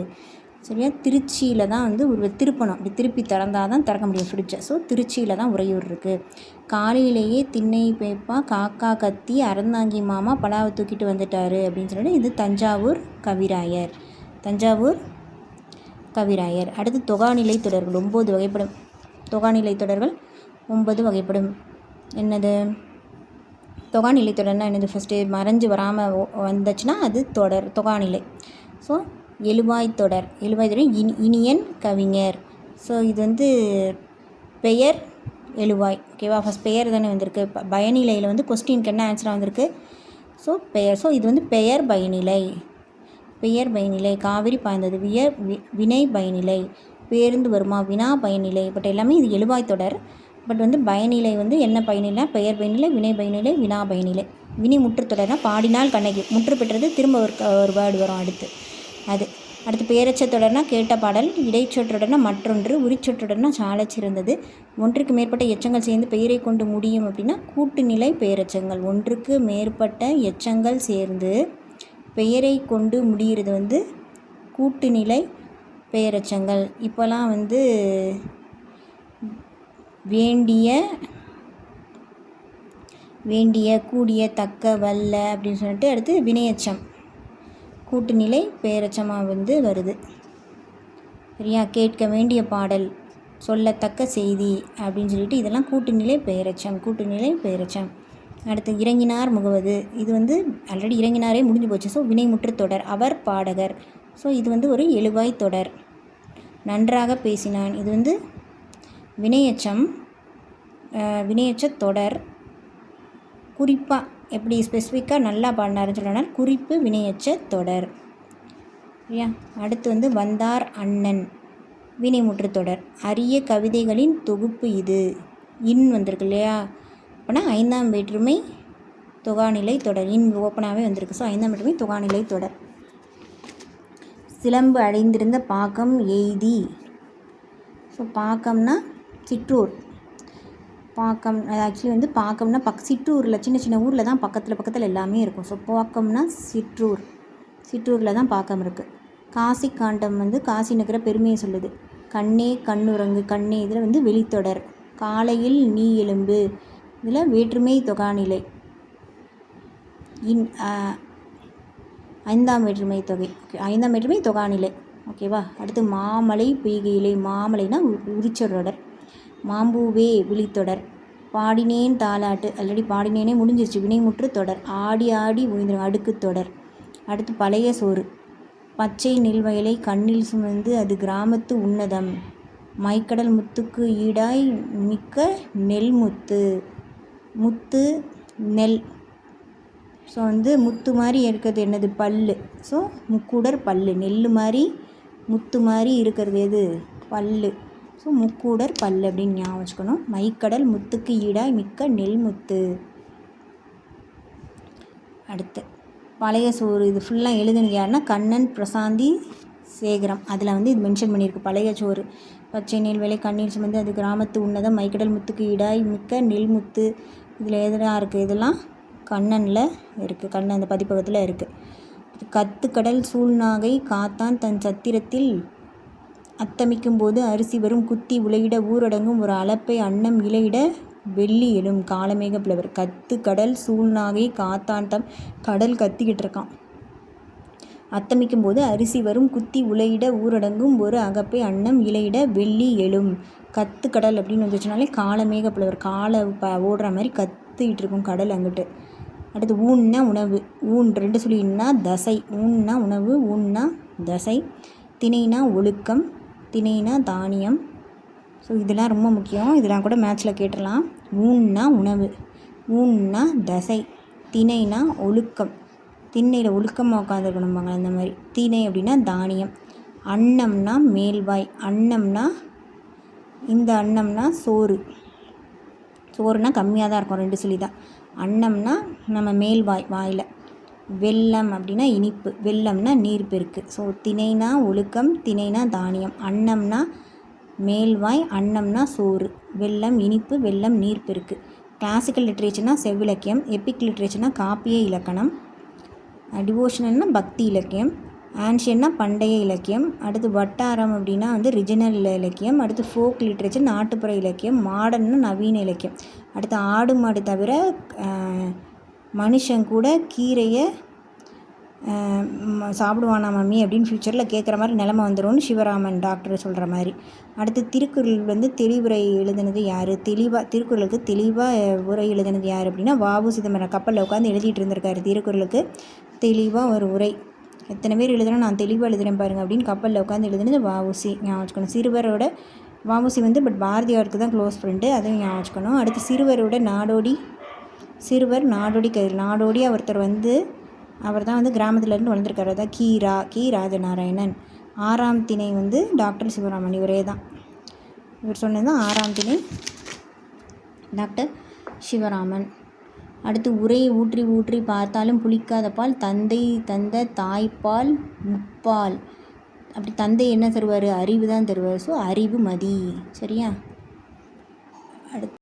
சரியா, திருச்சியில் தான் ஒரு திருப்பணும். அப்படி திருப்பி திறந்தால் தான் திறக்க முடியும் ஃப்ரிட்ஜை. ஸோ திருச்சியில் தான் உறையூர் இருக்குது. காலையிலேயே திண்ணை பேப்பா காக்கா கத்தி அறந்தாங்கி மாமா பலாவை தூக்கிட்டு வந்துட்டார் அப்படின்னு சொல்லிட்டு இது தஞ்சாவூர் கவிராயர். அடுத்து தொகாநிலை தொடர்கள் 9 வகைப்படும். தொகாநிலை தொடர்கள் 9 வகைப்படும். என்னது தொகாநிலை தொடர்னா என்னது? ஃபஸ்ட்டு மறைஞ்சு வராமல் வந்துச்சுன்னா அது தொடர் தொகாநிலை. ஸோ எழுவாய் தொடர். இனியன் கவிஞர். ஸோ இது பெயர் எழுவாய். ஓகேவா, ஃபஸ்ட் பெயர் தானே வந்திருக்கு. பயனிலையில் கொஸ்டினுக்கு என்ன ஆன்சராக வந்திருக்கு? ஸோ பெயர். ஸோ இது பெயர் பயனிலை. காவிரி பாய்ந்தது. வினை பயனிலை. பேருந்து வருமா, வினா பயனிலை, பட் எல்லாமே இது எழுவாய் தொடர். பட் வந்து பயனிலை வந்து என்ன பயனிலை, பெயர் பயனிலை, வினை பயனிலை, வினா பயனிலை. வினை முற்று தொடர்னா பாடினால் கண்ணகி, முற்று பெற்றது திரும்ப ஒரு வேர்டு வரும் அடுத்து. அடுத்து பெயரச்ச தொடர்னா கேட்ட பாடல், இடைச்சொற்றொடர்னா மற்றொன்று, உரிச்சொற்றொடர்னா சாலச் சிறந்தது. ஒன்றுக்கு மேற்பட்ட எச்சங்கள் சேர்ந்து பெயரை கொண்டு முடியும் அப்படின்னா கூட்டுநிலை பெயரெச்சங்கள். ஒன்றுக்கு மேற்பட்ட எச்சங்கள் சேர்ந்து பெயரை கொண்டு முடிகிறது வந்து கூட்டுநிலை பெயரெச்சங்கள். இப்போலாம் வந்து வேண்டிய, கூடிய, தக்க, வல்ல அப்படின்னு சொல்லிட்டு அடுத்து வினையச்சம் கூட்டுநிலை பெயரெச்சமாக வந்து வருது. சரியா? கேட்க வேண்டிய பாடல், சொல்லத்தக்க செய்தி அப்படின்னு சொல்லிட்டு இதெல்லாம் கூட்டுநிலை பெயரெச்சம். அடுத்து இறங்கினார் முகவது, இது வந்து ஆல்ரெடி இறங்கினாரே முடிஞ்சு போச்சு. ஸோ வினைமுற்று தொடர். அவர் பாடகர், ஸோ இது வந்து ஒரு எழுவாய் தொடர். நன்றாக பேசினான், இது வந்து வினையச்சம், வினையச்ச தொடர். குறிப்பாக எப்படி ஸ்பெசிஃபிக்காக நல்லா பாடினாருன்னு சொல்லனால் குறிப்பு வினையச்ச தொடர். சரியா? அடுத்து வந்து வந்தார் அண்ணன், வினைமுற்று தொடர். அரிய கவிதைகளின் தொகுப்பு இது, இன் வந்திருக்கு இல்லையா? அப்போனா 5ஆம் வேற்றுமை தொகாநிலை தொடர். இன் ஓப்பனாகவே வந்திருக்கு. ஸோ 5ஆம் வேற்றுமை தொகாநிலை தொடர். சிலம்பு அடைந்திருந்த பாக்கம் எய்தி, ஸோ பாக்கம்னா சிற்றூர். பாக்கம் அது ஆக்சுவலி வந்து பாக்கம்னா சிற்றூரில் சின்ன சின்ன ஊரில் தான் பக்கத்தில் எல்லாமே இருக்கும். ஸோ பாக்கம்னா சிற்றூரில் தான் பாக்கம் இருக்குது. காசி காண்டம் வந்து காசி நகர பெருமையை சொல்லுது. கண்ணே கண்ணுறங்கு, கண்ணே இதில் வந்து வெளித்தொடர். காலையில் நீ எலும்பு, இதில் வேற்றுமை தொகாநிலை. 5ஆம் வேற்றுமை தொகை. 5ஆம் வேற்றுமை தொகாநிலை. ஓகேவா? அடுத்து மாமலை பொய்கையிலே, மாமலைனா உரிச்சொற்றொடர். மாம்பூவே விழித்தொடர். பாடினேன் தாலாட்டு, ஆல்ரெடி பாடினேனே முடிஞ்சிருச்சு, வினைமுற்று தொடர். ஆடி ஆடி ஓய்ந்திரும், அடுக்கு தொடர். அடுத்து பழைய சோறு. பச்சை நெல்வயலை கண்ணில் சுமந்து அது கிராமத்து உன்னதம். மைக்கடல் முத்துக்கு ஈடாய் மிக்க நெல் முத்து நெல். ஸோ வந்து முத்து மாதிரி இருக்கிறது என்னது, பல்லு. ஸோ முக்கூடர் பல்லு. நெல் மாதிரி முத்து மாதிரி இருக்கிறது எது, பல்லு. ஸோ முக்கூடர் பல்லு அப்படின்னு ஞாபகம் வச்சுக்கணும். மைக்கடல் முத்துக்கு ஈடாய் மிக்க நெல் முத்து. அடுத்து பழைய சோறு, இது ஃபுல்லாக எழுதுனது யாருன்னா கண்ணன் பிரசாந்தி சேகரம். அதில் வந்து இது மென்ஷன் பண்ணியிருக்கு. பழைய சோறு, பச்சை நெல் வேலை கண்ணீர் சுமந்து அது கிராமத்து உன்னதம், மைக்கடல் முத்துக்கு ஈடாய் மிக்க நெல் முத்து. இதில் எதுலாம் இருக்குது, இதெல்லாம் கண்ணனில் இருக்குது. கண்ணன் அந்த பதிப்பகத்தில் இருக்குது. கத்துக்கடல் சூழ்நாகை காத்தான் தன் சத்திரத்தில் அத்தமிக்கும் போது அரிசி வரும் குத்தி உலையிட ஊரடங்கும் ஒரு அளப்பை அன்னம் இலையிட வெள்ளி எழும் காலமேக புலவர். கத்து கடல் சூழ்நாகை காத்தான் தம், கடல் கத்திக்கிட்டு இருக்கான். அத்தமிக்கும் போது அரிசி வரும் குத்தி உலையிட ஊரடங்கும் ஒரு அகப்பை அன்னம் இலையிட வெள்ளி எழும். கத்து கடல் அப்படின்னு வந்துச்சுனாலே காலமேக புலவர். காலை ஓடுற மாதிரி கத்திக்கிட்டு இருக்கும் கடல் அங்கிட்டு. அடுத்து ஊன்னா உணவு. ஊன் 2 சொல்லின்னா தசை. ஊன்னா உணவு, ஊன்னா தசை. திணைனா ஒழுக்கம், திணைனா தானியம். ஸோ இதெல்லாம் ரொம்ப முக்கியம். இதெல்லாம் கூட மேட்ச்சில் கேட்டுடலாம். ஊன்னா உணவு, ஊன்னா தசை, திணைனா ஒழுக்கம். திண்ணையில் ஒழுக்கமாக உட்காந்துருக்கணும்பாங்க அந்த மாதிரி. திணை அப்படின்னா தானியம். அன்னம்னா மேல்வாய். அன்னம்னா இந்த அன்னம்னா சோறு. சோறுனா கம்மியாக தான் இருக்கும், 2 சொல்லி தான். அன்னம்னா நம்ம மேல்வாய், வாயில். வெல்லம் அப்படின்னா இனிப்பு, வெல்லம்னா நீர் பெருக்கு. ஸோ திணைனா ஒழுக்கம், திணைனா தானியம். அன்னம்னா மேல்வாய், அன்னம்னா சோறு. வெல்லம் இனிப்பு, வெல்லம் நீர் பெருக்கு. கிளாசிக்கல் லிட்ரேச்சர்னா செவ்விலக்கியம். எபிக் லிட்ரேச்சர்னா காப்பிய இலக்கணம். டிவோஷனல்னா பக்தி இலக்கியம். ஆன்ஷியன்னா பண்டைய இலக்கியம். அடுத்து வட்டாரம் அப்படின்னா வந்து ரிஜினல் இலக்கியம். அடுத்து ஃபோக் லிட்ரேச்சர் நாட்டுப்புற இலக்கியம். மாடர்ன்னா நவீன இலக்கியம். அடுத்து ஆடு மாடு தவிர மனுஷன் கூட கீரையை சாப்பிடுவானா மம்மி அப்படின்னு ஃப்யூச்சரில் கேட்குற மாதிரி நிலமை வந்துடும்னு சிவராமன் டாக்டர் சொல்கிற மாதிரி. அடுத்து திருக்குறள் வந்து தெளிவுரை எழுதுனது யார், திருக்குறளுக்கு தெளிவாக உரை எழுதுனது யார் அப்படின்னா வ.உ. சிதம்பரம். கப்பலில் உட்காந்து எழுதிட்டு இருந்திருக்காரு திருக்குறளுக்கு தெளிவாக ஒரு உரை. எத்தனை பேர் எழுதுனா நான் தெளிவாக எழுதுகிறேன் பாருங்கள் அப்படின்னு கப்பலில் உட்காந்து எழுதுனது வ.உ.சி. ஞாபகம் வச்சுக்கணும். சிறுவரோட வ.உ.சி வந்து பட் பாரதியாருக்கு தான் க்ளோஸ் ஃப்ரெண்டு, அதையும் ஞாபகம் வச்சுக்கணும். அடுத்து சிறுவர் நாடோடி கயிறு. நாடோடி ஒருத்தர் வந்து அவர் தான் வந்து கிராமத்துலேருந்து வளர்ந்துருக்காரு. அதான் கி ராஜநாராயணன். 6ஆம் திணை வந்து டாக்டர் சிவராமன், இவரே தான். இவர் சொன்னது தான் 6ஆம் திணை டாக்டர் சிவராமன். அடுத்து உரையை ஊற்றி ஊற்றி பார்த்தாலும் புளிக்காத பால் தந்தை தந்த தாய்ப்பால் முப்பால். அப்படி தந்தை என்ன தருவார்? அறிவு தான் தருவார். ஸோ அறிவு மதி. சரியா? அடுத்து